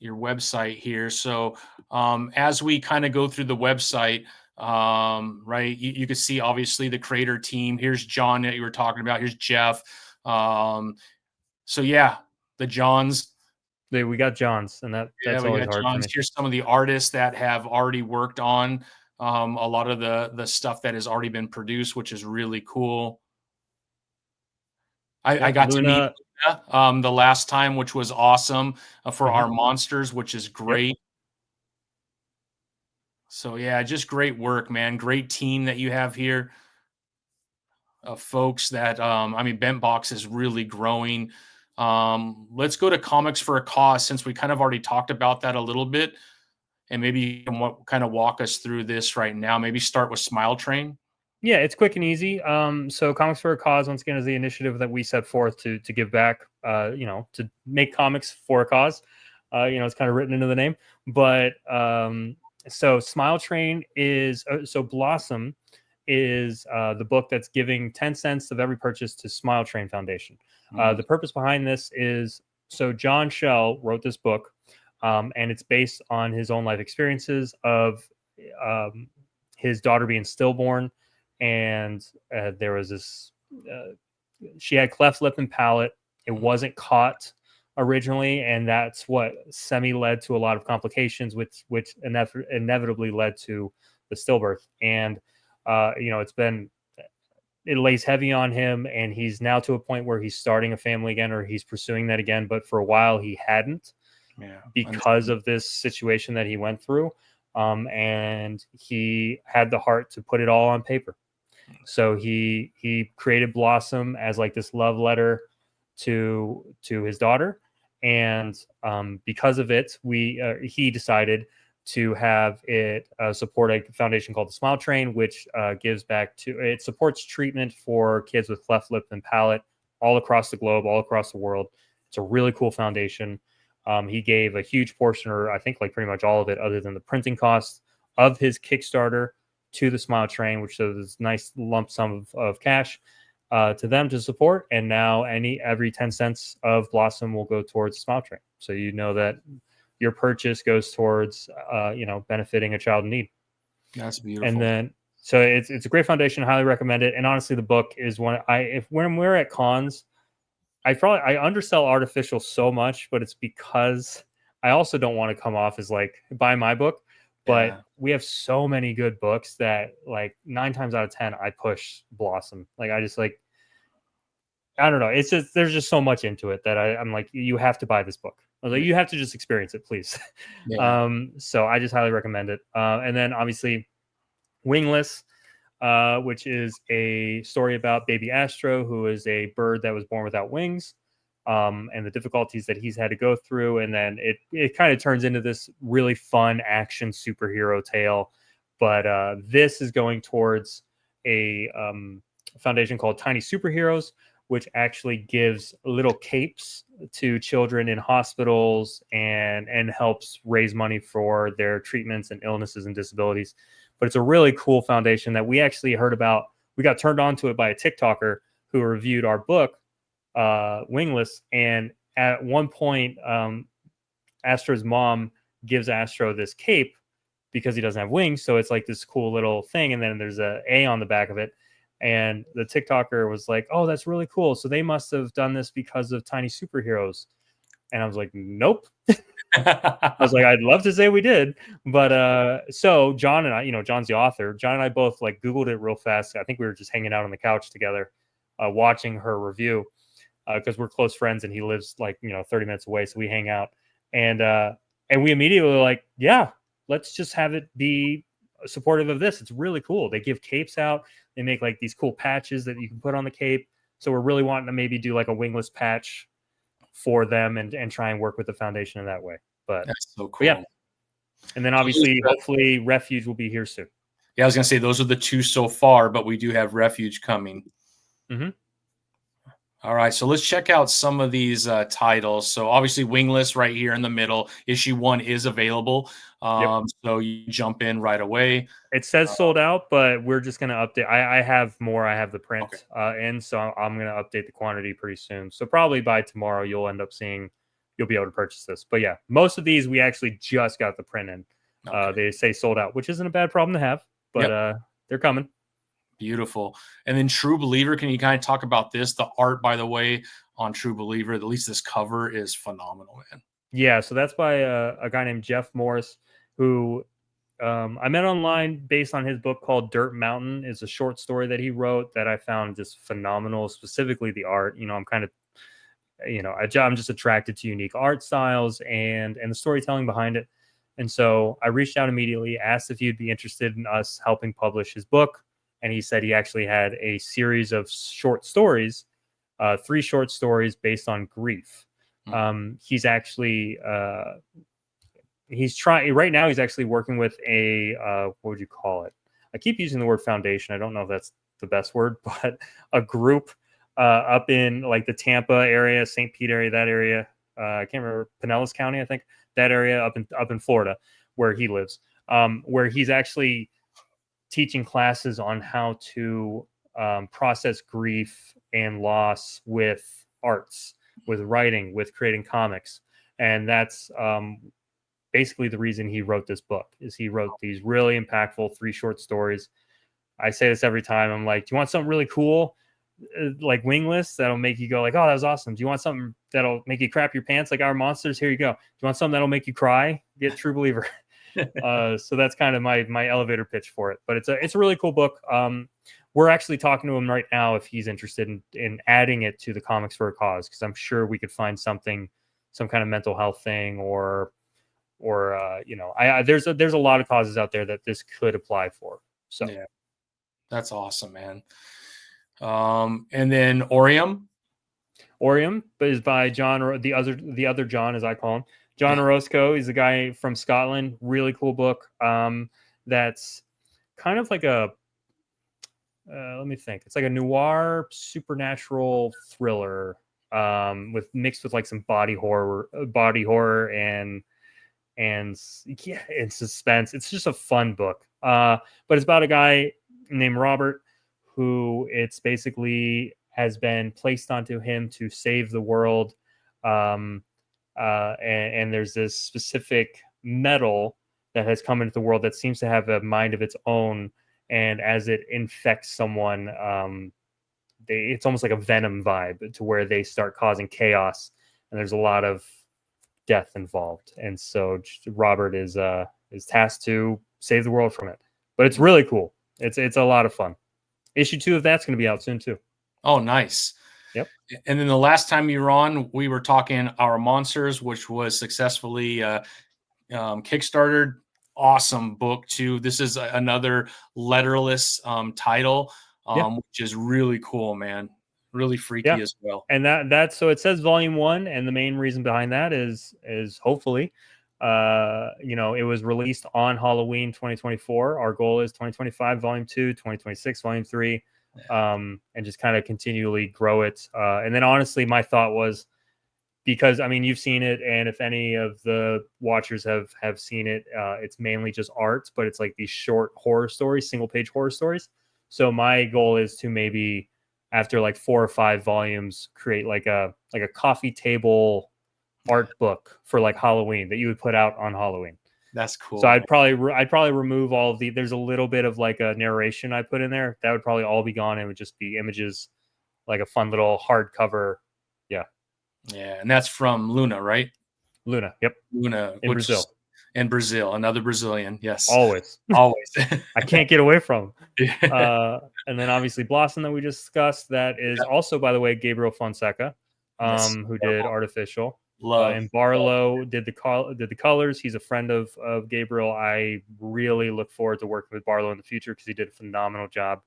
website here. So as we kind of go through the website, right, you can see obviously the creator team. Here's John that you were talking about. Here's Jeff. So yeah, the Johns. We got Johns, and that's always hard for me. Here's some of the artists that have already worked on a lot of the stuff that has already been produced, which is really cool. I got to meet Luna, the last time, which was awesome for our monsters, which is great. So yeah, just great work, man. Great team that you have here of folks that I mean, Bentbox is really growing. Let's go to Comics for a Cause, since we kind of already talked about that a little bit, and maybe you can kind of walk us through this right now. Maybe start with Smile Train. Yeah, it's quick and easy. So Comics for a Cause, once again, is the initiative that we set forth to give back, to make comics for a cause. It's kind of written into the name. But so Smile Train is, so Blossom is the book that's giving 10 cents of every purchase to Smile Train Foundation. The purpose behind this is, so John Shell wrote this book, and it's based on his own life experiences of um, his daughter being stillborn, and there was this. She had cleft lip and palate. It wasn't caught originally, and that's what semi led to a lot of complications, which inevitably led to the stillbirth. And it lays heavy on him, and he's now to a point where he's starting a family again, or he's pursuing that again. But for a while, he hadn't, because of this situation that he went through. And he had the heart to put it all on paper. So he created Blossom as like this love letter to his daughter, and because of it, he decided to have it support a foundation called the Smile Train, which it supports treatment for kids with cleft lip and palate all across the globe, all across the world. It's a really cool foundation. He gave a huge portion, or I think like pretty much all of it, other than the printing costs of his Kickstarter, to the Smile Train, which is this nice lump sum of cash to them to support. And now every 10 cents of Blossom will go towards the Smile Train. So you know that your purchase goes towards benefiting a child in need. That's beautiful. And then so it's a great foundation. Highly recommend it. And honestly, the book is when we're at cons, I undersell Artificial so much, but it's because I also don't want to come off as like buy my book. But we have so many good books that like 9 times out of 10 I push Blossom. Like I just like, I don't know. It's just, there's just so much into it that I'm like, you have to buy this book. I was like, you have to just experience it, please. So I just highly recommend it. And then obviously Wingless, which is a story about baby Astro, who is a bird that was born without wings, and the difficulties that he's had to go through. And then it kind of turns into this really fun action superhero tale. But this is going towards a foundation called Tiny Superheroes, which actually gives little capes to children in hospitals and helps raise money for their treatments and illnesses and disabilities. But it's a really cool foundation that we actually heard about. We got turned on to it by a TikToker who reviewed our book, Wingless. And at one point, Astro's mom gives Astro this cape because he doesn't have wings. So it's like this cool little thing. And then there's a A on the back of it. And the TikToker was like, "Oh, that's really cool. So they must have done this because of Tiny Superheroes." And I was like, "Nope." I was like, "I'd love to say we did." But so John and I, John's the author. John and I both like Googled it real fast. I think we were just hanging out on the couch together, watching her review, because we're close friends and he lives like 30 minutes away. So we hang out, and we immediately were like, "Yeah, let's just have it be supportive of this. It's really cool." They give capes out. They make like these cool patches that you can put on the cape. So we're really wanting to maybe do like a wingless patch for them and try and work with the foundation in that way. But that's so cool. Yeah. And then obviously, hopefully Refuge will be here soon. Yeah, I was going to say those are the 2 so far, but we do have Refuge coming. Mm-hmm. All right, so let's check out some of these titles. So obviously Wingless right here in the middle. Issue 1 is available. So you jump in right away. It says sold out, but we're just going to update. I have more. I have the print in, so I'm going to update the quantity pretty soon. So probably by tomorrow, you'll end up seeing, you'll be able to purchase this. But yeah, most of these, we actually just got the print in. They say sold out, which isn't a bad problem to have, but they're coming. Beautiful. And then True Believer, can you kind of talk about this? The art, by the way, on True Believer, at least this cover is phenomenal, man. Yeah, so that's by a guy named Jeff Morris, who I met online based on his book called Dirt Mountain. Is a short story that he wrote that I found just phenomenal, specifically the art. I'm kind of, I'm just attracted to unique art styles and the storytelling behind it. And so I reached out immediately, asked if he'd be interested in us helping publish his book. And he said he actually had a series of short stories, 3 short stories based on grief. He's actually he's trying right now. He's actually working with a what would you call it? I keep using the word foundation. I don't know if that's the best word, but a group up in like the Tampa area, St. Pete area, that area. I can't remember, Pinellas County, I think, that area up in Florida where he lives, where he's actually teaching classes on how to process grief and loss with arts, with writing, with creating comics. And that's basically the reason he wrote this book. Is he wrote these really impactful 3 short stories. I say this every time. I'm like, do you want something really cool, like wingless, that'll make you go like, oh, that was awesome? Do you want something that'll make you crap your pants like Our Monsters? Here you go. Do you want something that'll make you cry? Get True Believer. So that's kind of my elevator pitch for it. But it's a really cool book. We're actually talking to him right now if he's interested in adding it to the Comics for a Cause, because I'm sure we could find something, some kind of mental health thing, or there's a lot of causes out there that this could apply for. So yeah, that's awesome, man. And then Orium is by John, the other John, as I call him, John Orozco. He's a guy from Scotland. Really cool book. That's kind of like a let me think. It's like a noir supernatural thriller with mixed with like some body horror and suspense. It's just a fun book. But it's about a guy named Robert who it's basically has been placed onto him to save the world. And there's this specific metal that has come into the world that seems to have a mind of its own. And as it infects someone, it's almost like a venom vibe to where they start causing chaos. And there's a lot of death involved. And so Robert is tasked to save the world from it. But it's really cool. It's a lot of fun. Issue 2 of that's going to be out soon too. Oh, nice. Yep. And then the last time you were on, we were talking Our Monsters, which was successfully Kickstarted. Awesome book too. This is another letterless title, which is really cool, man. Really freaky as well. And that's so it says volume 1, and the main reason behind that is hopefully it was released on Halloween 2024. Our goal is 2025 volume 2, 2026 volume 3, and just kind of continually grow it. And then honestly, my thought was, because I mean, you've seen it, and if any of the watchers have seen it, it's mainly just art, but it's like these short horror stories, single page horror stories. So my goal is to maybe after like 4 or 5 volumes create like a coffee table art book for like Halloween that you would put out on Halloween. That's cool. So I'd probably remove all of there's a little bit of like a narration I put in there. That would probably all be gone. It would just be images, like a fun little hardcover. Yeah. Yeah. And that's from Luna, right? Luna. Yep. Luna. In Brazil. In Brazil. Another Brazilian. Yes. Always. I can't get away from. And then obviously Blossom that we just discussed. That is also, by the way, Gabriel Fonseca, who did Artificial. And Barlow did the colors. He's a friend of Gabriel. I really look forward to working with Barlow in the future because he did a phenomenal job.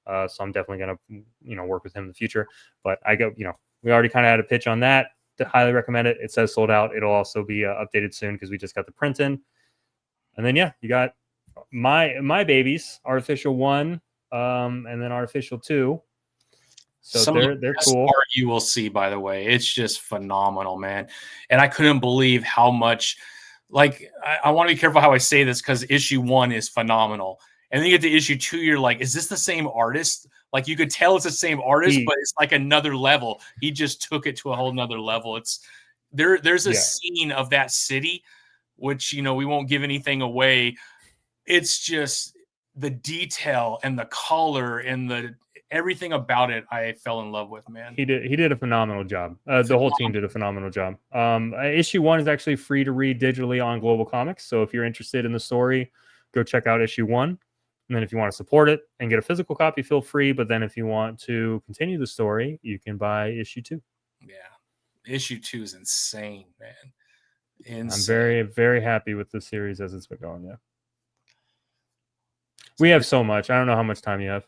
So I'm definitely gonna work with him in the future. But we already kind of had a pitch on that. To highly recommend it. It says sold out. It'll also be updated soon because we just got the print in. And then you got my babies, Artificial 1, and then Artificial 2. So they're cool. Art you will see, by the way, it's just phenomenal, man. And I couldn't believe how much. Like, I want to be careful how I say this because issue 1 is phenomenal, and then you get to issue 2, you're like, is this the same artist? Like, you could tell it's the same artist, but it's like another level. He just took it to a whole nother level. It's there's a scene of that city, which we won't give anything away. It's just the detail and the color and everything about it I fell in love with, man. He did a phenomenal job. The whole team did a phenomenal job. Issue 1 is actually free to read digitally on Global Comics. So if you're interested in the story, go check out issue 1. And then if you want to support it and get a physical copy, feel free. But then if you want to continue the story, you can buy issue 2. Yeah. Issue 2 is insane, man. Insane. I'm very, very happy with the series as it's been going. Yeah. We have so much. I don't know how much time you have.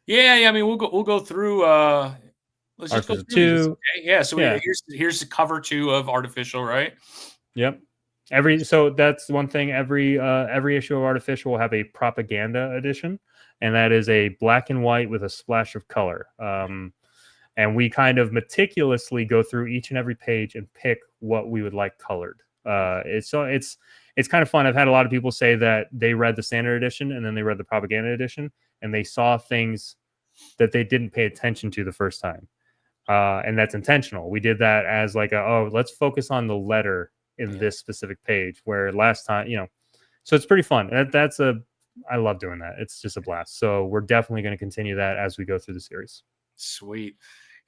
Yeah. I mean, we'll go through. Let's just go through 2. Okay? Yeah. So here's the cover 2 of Artificial, right? Yep. So that's one thing. Every issue of Artificial will have a propaganda edition, and that is a black and white with a splash of color. And we kind of meticulously go through each and every page and pick what we would like colored. It's kind of fun. I've had a lot of people say that they read the standard edition and then they read the propaganda edition, and they saw things that they didn't pay attention to the first time. And that's intentional. We did that as like let's focus on the letter in this specific page, where last time, so it's pretty fun. I love doing that. It's just a blast. So we're definitely going to continue that as we go through the series. Sweet.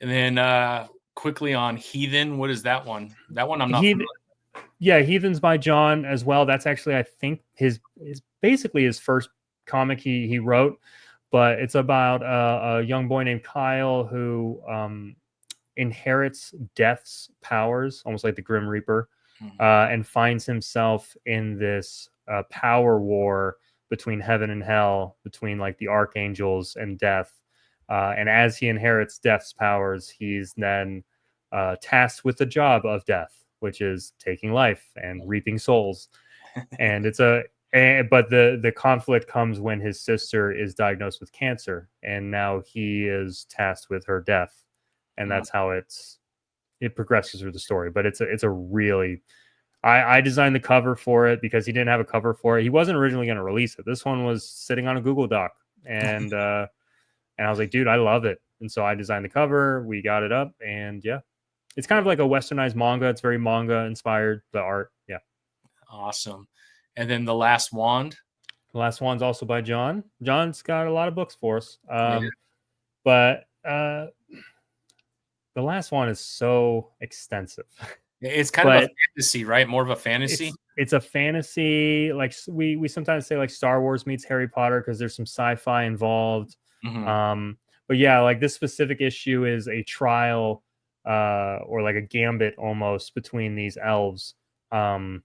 And then quickly on Heathen, what is that one? That one I'm not familiar. Yeah, Heathens by John as well. That's actually, I think, his basically his first comic he wrote, but it's about a young boy named Kyle who inherits Death's powers, almost like the Grim Reaper, and finds himself in this power war between heaven and hell, between like the archangels and Death. And as he inherits Death's powers, he's then tasked with the job of Death, which is taking life and reaping souls. And but the conflict comes when his sister is diagnosed with cancer, and now he is tasked with her death, and that's how it progresses through the story. But it's a really, I designed the cover for it because he didn't have a cover for it. He wasn't originally going to release it. This one was sitting on a Google Doc, and I was like, dude, I love it. And so I designed the cover. We got it up, and yeah, it's kind of like a westernized manga. It's very manga inspired. The art, yeah, awesome. And then the Last Wand. The Last Wand's also by John. John's got a lot of books for us, but the Last Wand is so extensive. It's kind of a fantasy, right? More of a fantasy. It's a fantasy. Like we sometimes say like Star Wars meets Harry Potter because there's some sci-fi involved. But yeah, like this specific issue is a trial or like a gambit almost between these elves. And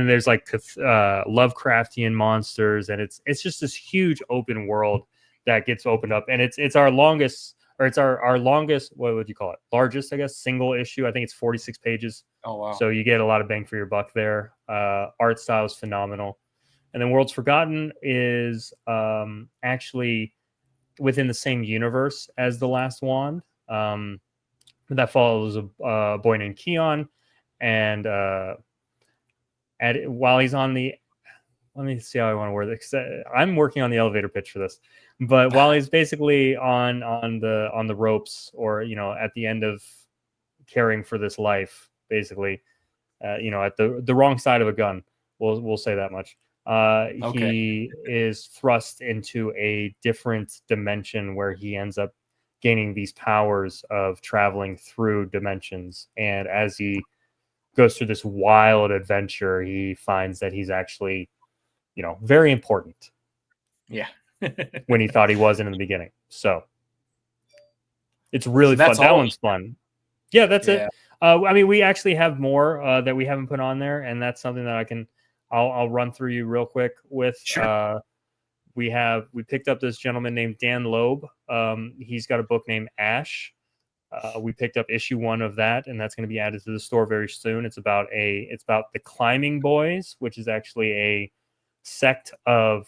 there's like Lovecraftian monsters, and it's just this huge open world that gets opened up, and it's our longest, or it's our longest, what would you call it, largest, I guess, single issue. I think it's 46 pages. Oh wow. So you get a lot of bang for your buck there. Art style is phenomenal. And then Worlds Forgotten is actually within the same universe as The Last Wand. That follows a boy named Keon, and while he's on the, let me see how I want to word it. I'm working on the elevator pitch for this, but while he's basically on the ropes, or at the end of caring for this life, basically, at the wrong side of a gun, we'll say that much. He is thrust into a different dimension where he ends up gaining these powers of traveling through dimensions, and as he goes through this wild adventure, he finds that he's actually, very important. Yeah. When he thought he wasn't in the beginning. So it's really fun. That one's fun. Yeah, that's it. I mean, we actually have more that we haven't put on there, and that's something that I'll run through you real quick with. Sure. We picked up this gentleman named Dan Loeb. He's got a book named Ash. We picked up issue 1 of that, and that's going to be added to the store very soon. It's about the Climbing Boys, which is actually a sect of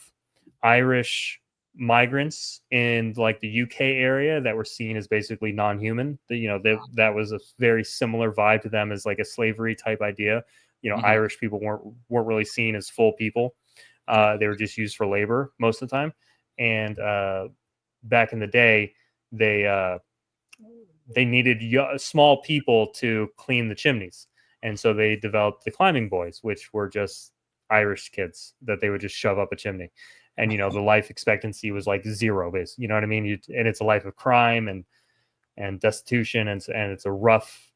Irish migrants in like the UK area that were seen as basically non-human. That was a very similar vibe to them as like a slavery type idea. Irish people weren't really seen as full people. They were just used for labor most of the time. And back in the day, they needed small people to clean the chimneys. And so they developed the Climbing Boys, which were just Irish kids that they would just shove up a chimney. And, the life expectancy was like 0, basically. You know what I mean? And it's a life of crime and destitution. And it's a rough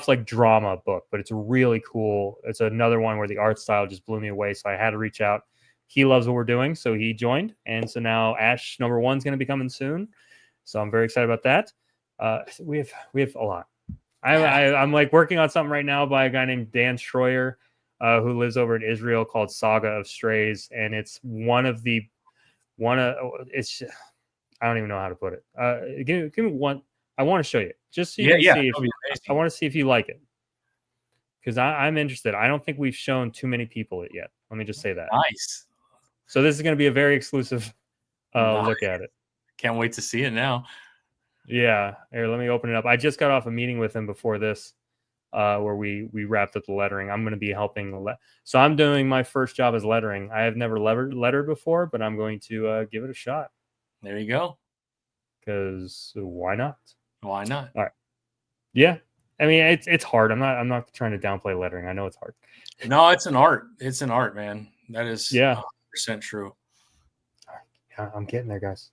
like drama book, but it's really cool. It's another one where the art style just blew me away. So I had to reach out. He loves what we're doing, so he joined. And so now Ash #1 is going to be coming soon. So I'm very excited about that. We have a lot. I'm like working on something right now by a guy named Dan Schroyer, who lives over in Israel, called Saga of Strays, and it's it's, I don't even know how to put it. Give me one. I want to show you just so you can see. I want to see if you like it, because I'm interested. I don't think we've shown too many people it yet. Let me just say that. Nice. So this is going to be a very exclusive Nice. look at it. Can't wait to see it now. Yeah. Here, let me open it up. I just got off a meeting with him before this, where we wrapped up the lettering. I'm going to be helping. So I'm doing my first job as lettering. I have never lettered before, but I'm going to give it a shot. There you go. Because why not? Why not? All right. Yeah. I mean, it's hard. I'm not trying to downplay lettering. I know it's hard. No, it's an art. It's an art, man. That is 100% true. Yeah, I'm getting there, guys.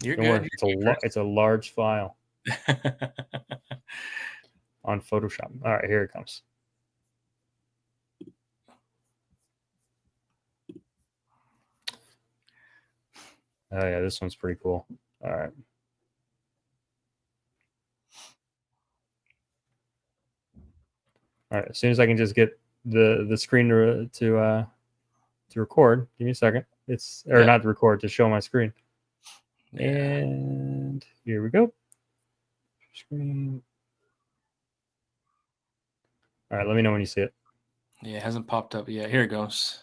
You're Don't good. worry. It's a large file on Photoshop. All right, here it comes. Oh yeah, this one's pretty cool. All right. All right. As soon as I can just get the screen to record, give me a second. Not to record, to show my screen. Yeah. And here we go. Screen. All right, let me know when you see it. Yeah, it hasn't popped up yet. Here it goes.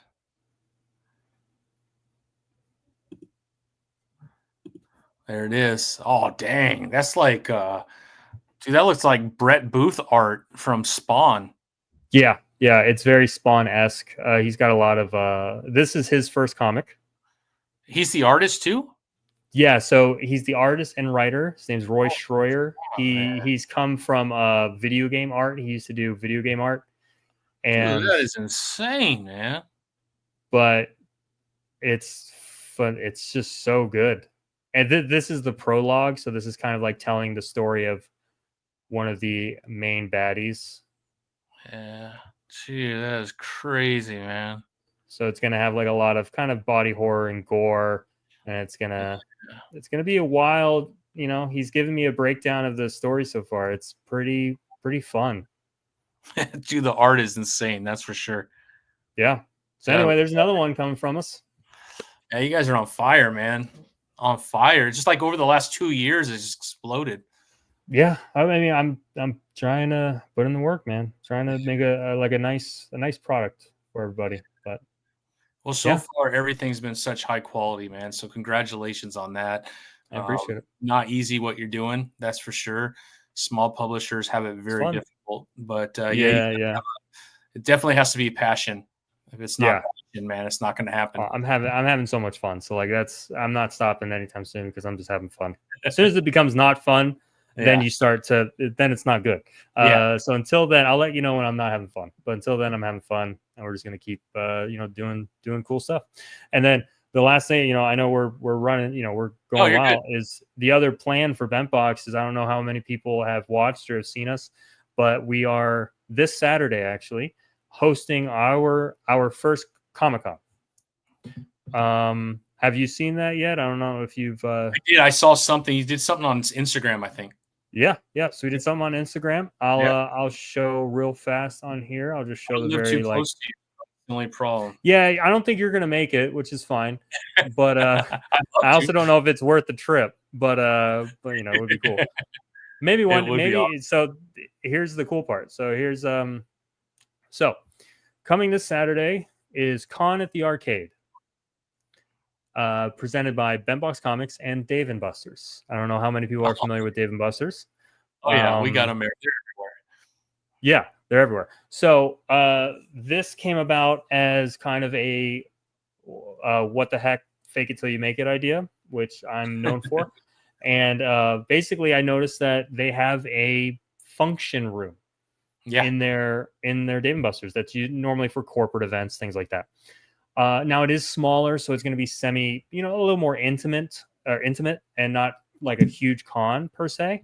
There it is. Oh, dang. That's like, dude, that looks like Brett Booth art from Spawn. Yeah, it's very Spawn-esque. He's got a lot of. This is his first comic. He's the artist too? Yeah, so he's the artist and writer. His name's Roy Schroyer. He's come from video game art. He used to do video game art. And dude, that is insane, man. But it's fun. It's just so good. And this is the prologue, so this is kind of like telling the story of one of the main baddies. Yeah. Gee, that is crazy, man. So it's gonna have like a lot of kind of body horror and gore, and it's gonna be a wild. He's given me a breakdown of the story so far. It's pretty fun. Dude, the art is insane. That's for sure. Yeah. So anyway, there's another one coming from us. Yeah, you guys are on fire, man. On fire. Just like over the last 2 years, it's just exploded. Yeah, I mean, I'm trying to put in the work, man. Trying to make a nice product for everybody. But well, so far everything's been such high quality, man. So congratulations on that. I appreciate it. Not easy what you're doing, that's for sure. Small publishers have it very difficult, but it definitely has to be passion. If it's not passion, man, it's not going to happen. I'm having so much fun. So like I'm not stopping anytime soon because I'm just having fun. As soon as it becomes not fun, then then it's not good. So until then, I'll let you know when I'm not having fun. But until then, I'm having fun, and we're just gonna keep doing cool stuff. And then the last thing, I know we're running, we're going wild. Is the other plan for Bentbox is I don't know how many people have watched or have seen us, but we are this Saturday actually hosting our first Comic-Con. Have you seen that yet? I don't know if you've. I did. I saw something. You did something on Instagram, I think. Yeah. So we did something on Instagram. I'll show real fast on here. I'll just show the very like. Close to you. The only problem. Yeah, I don't think you're gonna make it, which is fine. But I also don't know if it's worth the trip. But it would be cool. Maybe one. Maybe awesome. So here's the cool part. So here's So coming this Saturday is Con at the Arcade. Presented by Bentbox Comics and Dave and Buster's. I don't know how many people are familiar with Dave and Buster's. Oh yeah, we got them there. They're everywhere. Yeah, they're everywhere. So this came about as kind of a what the heck, fake it till you make it idea, which I'm known for. And basically, I noticed that they have a function room in their Dave and Buster's that's normally for corporate events, things like that. Now it is smaller, so it's going to be a little more intimate and not like a huge con per se.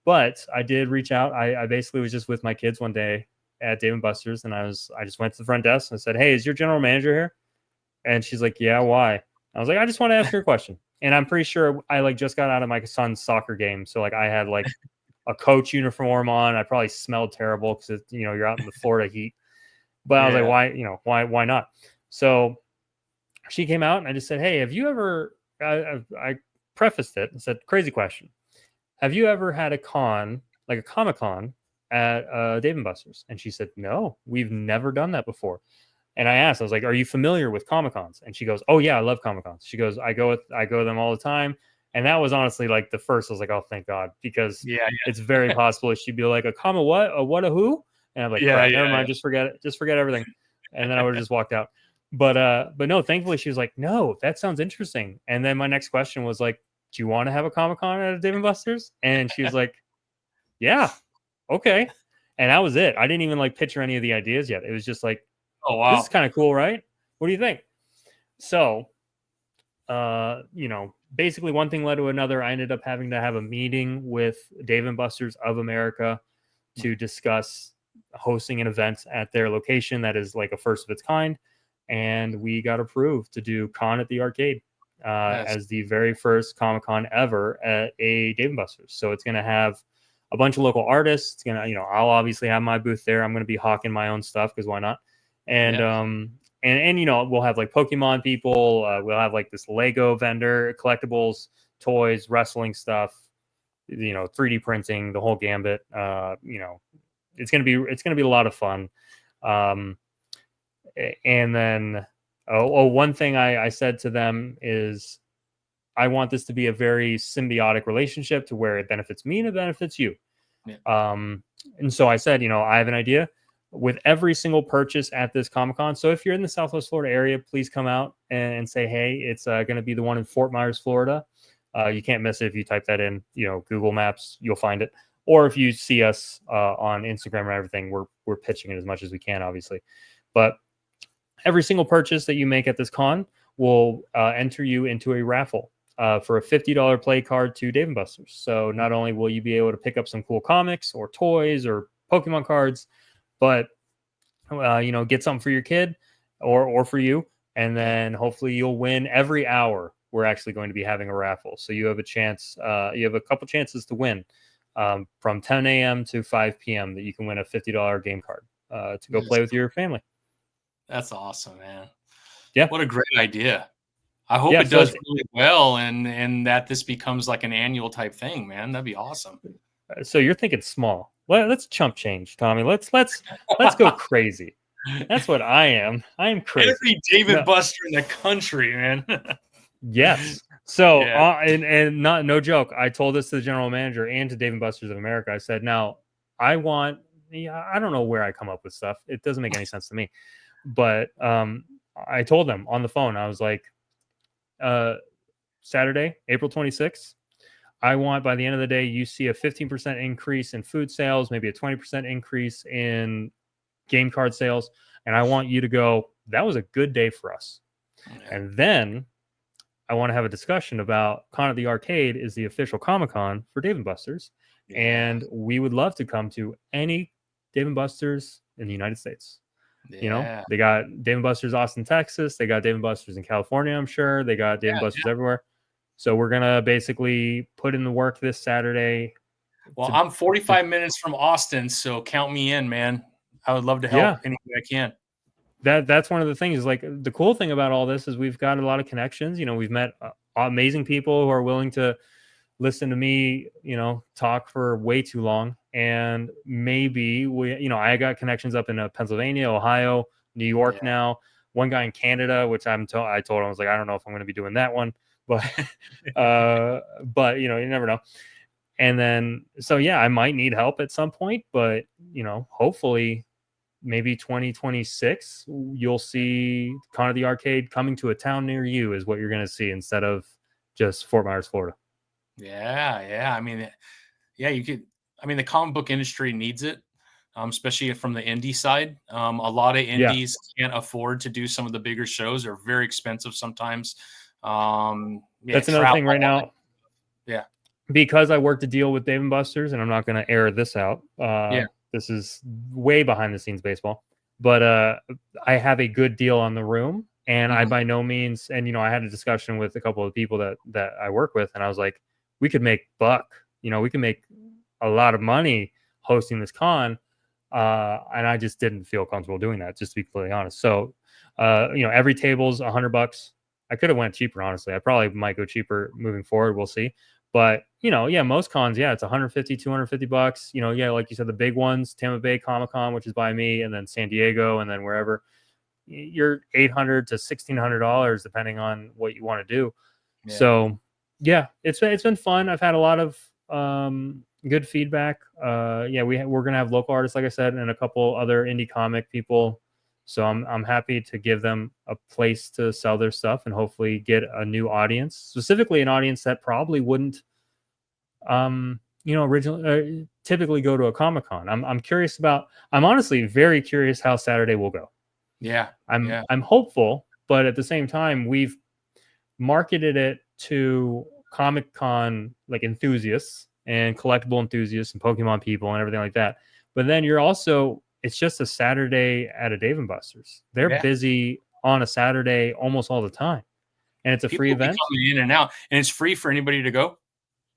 But I did reach out. I basically was just with my kids one day at Dave & Buster's, and I just went to the front desk and said, "Hey, is your general manager here?" And she's like, "Yeah, why?" I was like, "I just want to ask her a question." And I'm pretty sure I just got out of my son's soccer game, so I had a coach uniform on. I probably smelled terrible because you're out in the Florida heat. But I was like, why not? So she came out and I just said, "Hey, have you ever?" I prefaced it and said, "Crazy question. Have you ever had a con, like a Comic-Con, at Dave and Buster's? And she said, no, we've never done that before. And I asked, I was like, are you familiar with Comic Cons? And she goes, oh yeah, I love Comic Cons. She goes, I go to them all the time. And that was honestly like the first. I was like, oh, thank God, because Yeah, it's very possible she'd be like, a comma what, a what, a who? And I'm like, yeah, crap, yeah, never yeah. mind, just forget it, just forget everything. And then I would have just walked out. But no, thankfully she was like, no, that sounds interesting. And then my next question was like, do you want to have a Comic Con at a Dave and Buster's? And she was like, yeah, okay. And that was it. I didn't even like picture any of the ideas yet. It was just like, Oh this is wow. kind of cool, right? What do you think? So, basically one thing led to another. I ended up having to have a meeting with Dave and Buster's of America to discuss hosting an event at their location that is like a first of its kind. And we got approved to do Con at the Arcade Yes. as the very first Comic Con ever at a Dave and Buster's. So it's going to have a bunch of local artists. It's going to, I'll obviously have my booth there. I'm going to be hawking my own stuff because why not? And Yeah. we'll have like Pokemon people. We'll have like this Lego vendor, collectibles, toys, wrestling stuff. 3D printing, the whole gambit. It's gonna be a lot of fun. And then, one thing I said to them is, I want this to be a very symbiotic relationship to where it benefits me and it benefits you. Yeah. And so I said, I have an idea with every single purchase at this Comic-Con. So if you're in the Southwest Florida area, please come out and say, hey, it's going to be the one in Fort Myers, Florida. You can't miss it. If you type that in, Google Maps, you'll find it. Or if you see us on Instagram and everything, we're pitching it as much as we can, obviously. But every single purchase that you make at this con will enter you into a raffle for a $50 play card to Dave & Buster's. So not only will you be able to pick up some cool comics or toys or Pokemon cards, but get something for your kid or for you. And then hopefully you'll win every hour. We're actually going to be having a raffle. So you have a chance. You have a couple chances to win from 10 a.m. to 5 p.m. that you can win a $50 game card to go play with your family. That's awesome, man. Yeah. What a great idea. I hope it does really well and that this becomes like an annual type thing, man. That'd be awesome. So you're thinking small. Well, let's chump change, Tommy. Let's go crazy. That's what I am. I am crazy. Every Dave & Buster in the country, man. Yes. So, and not no joke. I told this to the general manager and to Dave & Buster's of America. I said, now I don't know where I come up with stuff. It doesn't make any sense to me. But I told them on the phone, I was like, Saturday, April 26th, I want by the end of the day, you see a 15% increase in food sales, maybe a 20% increase in game card sales. And I want you to go, that was a good day for us. Yeah. And then I want to have a discussion about Con at the Arcade is the official Comic-Con for Dave & Buster's. Yeah. And we would love to come to any Dave & Buster's in the United States. Yeah. They got Dave & Buster's Austin, Texas. They got Dave & Buster's in California, I'm sure. They got Dave & Buster's everywhere. So we're going to basically put in the work this Saturday. Well, I'm 45 minutes from Austin, so count me in, man. I would love to help any way I can. That's one of the things. Like, the cool thing about all this is we've got a lot of connections. We've met amazing people who are willing to listen to me, talk for way too long. And maybe I got connections up in Pennsylvania, Ohio, New York now. One guy in Canada, which I told him, I was like, I don't know if I'm going to be doing that one, but you never know. And then, so I might need help at some point, but hopefully maybe 2026, you'll see Con of the Arcade coming to a town near you is what you're going to see instead of just Fort Myers, Florida. Yeah. I mean, you could. I mean, the comic book industry needs it, especially from the indie side. A lot of indies can't afford to do some of the bigger shows; they're very expensive sometimes. That's another thing right now. Yeah, because I worked a deal with Dave & Buster's, and I'm not going to air this out. This is way behind the scenes baseball, but I have a good deal on the room, and I by no means, and I had a discussion with a couple of people that I work with, and I was like, we could make buck, we can make a lot of money hosting this con, and I just didn't feel comfortable doing that, just to be completely honest. So, every table's $100. I could have went cheaper, honestly. I probably might go cheaper moving forward. We'll see. But, yeah, most cons, yeah, it's 150, $250. Yeah, like you said, the big ones, Tampa Bay Comic Con, which is by me, and then San Diego, and then wherever, you're $800 to $1,600 depending on what you want to do. Yeah. So, yeah, it's been fun. I've had a lot of good feedback. Yeah, we're gonna have local artists, like I said, and a couple other indie comic people. So I'm happy to give them a place to sell their stuff and hopefully get a new audience, specifically an audience that probably wouldn't originally typically go to a Comic Con. I'm curious about. I'm honestly very curious how Saturday will go. Yeah. Yeah. I'm hopeful, but at the same time, we've marketed it to Comic Con like enthusiasts and collectible enthusiasts and Pokemon people and everything like that. But then it's just a Saturday at a Dave and Buster's. They're Yeah. busy on a Saturday almost all the time, and it's a free People will be event. coming in and out, and it's free for anybody to go.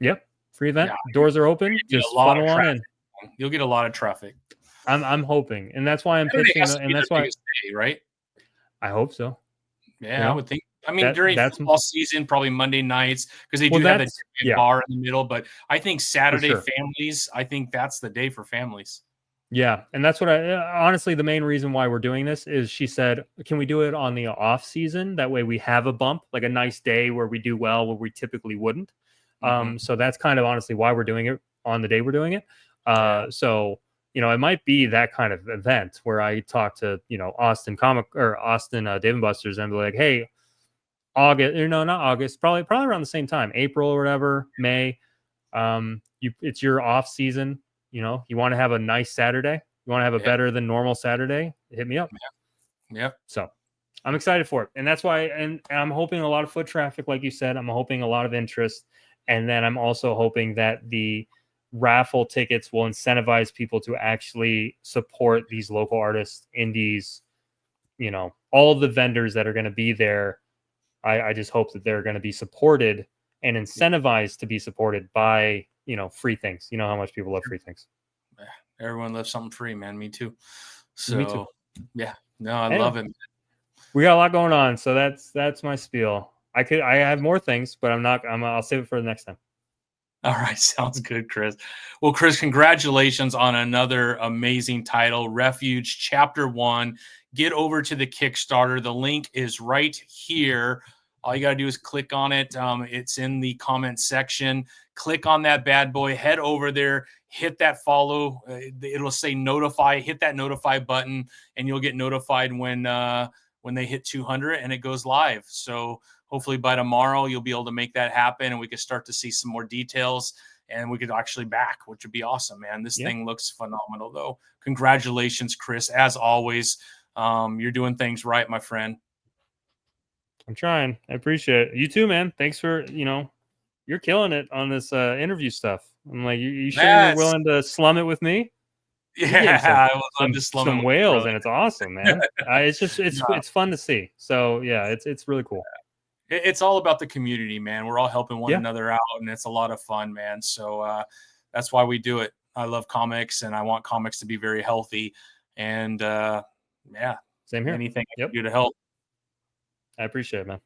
Yep, free event. Yeah. Doors are open. You get a Just lot of funnel on traffic. in. You'll get a lot of traffic. I'm hoping, and that's why I'm Saturday pitching, has to and be their that's why biggest day, right? I hope so. Yeah, I would think. I mean, That during that's football season, probably Monday nights because they well, do have the that's yeah, bar in the middle. But I think for Saturday sure. families. I think that's the day for families. Yeah, and that's what honestly the main reason why we're doing this is she said, "Can we do it on the off season? That way we have a bump, like a nice day where we do well where we typically wouldn't." Mhm. So that's kind of honestly why we're doing it on the day we're doing it. Yeah. So it might be that kind of event where I talk to Austin Comic or Austin Dave and Buster's and be like, "Hey, August or no, not August, probably around the same time, April or whatever, May. It's your off season. You want to have a nice Saturday. You want to have a Yeah. better than normal Saturday. Hit me up." Yep. So I'm excited for it, and that's why. And I'm hoping a lot of foot traffic, like you said. I'm hoping a lot of interest, and then I'm also hoping that the raffle tickets will incentivize people to actually support these local artists, indies. All the vendors that are going to be there. I just hope that they're going to be supported and incentivized to be supported by free things. You know how much people love free things. Everyone loves something free, man. Me too. Me too. So, yeah. No, I Anyway, love it. we got a lot going on, so that's my spiel. I have more things, but I'll save it for the next time. All right, sounds good, Chris. Well, Chris, congratulations on another amazing title, Refuge Chapter 1. Get over to the Kickstarter. The link is right here. All you got to do is click on it. It's in the comment section. Click on that bad boy. Head over there. Hit that follow. It'll say notify. Hit that notify button, and you'll get notified when they hit 200 and it goes live. So hopefully by tomorrow you'll be able to make that happen, and we can start to see some more details, and we could actually back, which would be awesome, man. This thing looks phenomenal, though. Congratulations, Chris. As always, you're doing things right, my friend. I'm trying. I appreciate it. You too, man. Thanks for you're killing it on this interview stuff. I'm like, you sure you're Yes. willing to slum it with me? You're getting Yeah, I would love to slum it some with you, whales, brother. and it's awesome, man. It's just No, it's fun to see. So yeah, it's really cool. it's all about the community, man. We're all helping one Yeah, another out, and it's a lot of fun, man. So that's why we do it. I love comics, and I want comics to be very healthy. And yeah, same here. anything I Yep, can do to help. I appreciate it, man.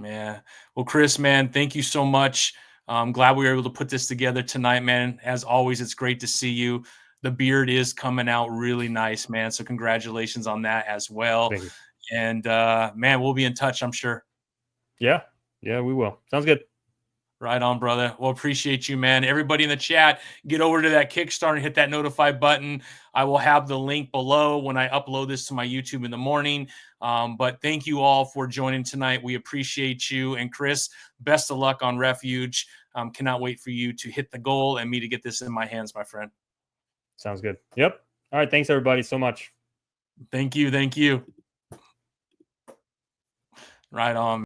Yeah. Well, Chris, man, thank you so much. I'm glad we were able to put this together tonight, man. As always, it's great to see you. The beard is coming out really nice, man. So congratulations on that as well. Thank you. And man, we'll be in touch, I'm sure. Yeah, yeah, we will. Sounds good. Right on, brother. Well, appreciate you, man. Everybody in the chat, get over to that Kickstarter and hit that notify button. I will have the link below when I upload this to my YouTube in the morning. But thank you all for joining tonight. We appreciate you. And Chris, best of luck on Refuge. Cannot wait for you to hit the goal and me to get this in my hands, my friend. Sounds good. Yep. All right. Thanks everybody so much. Thank you. Thank you. Right on.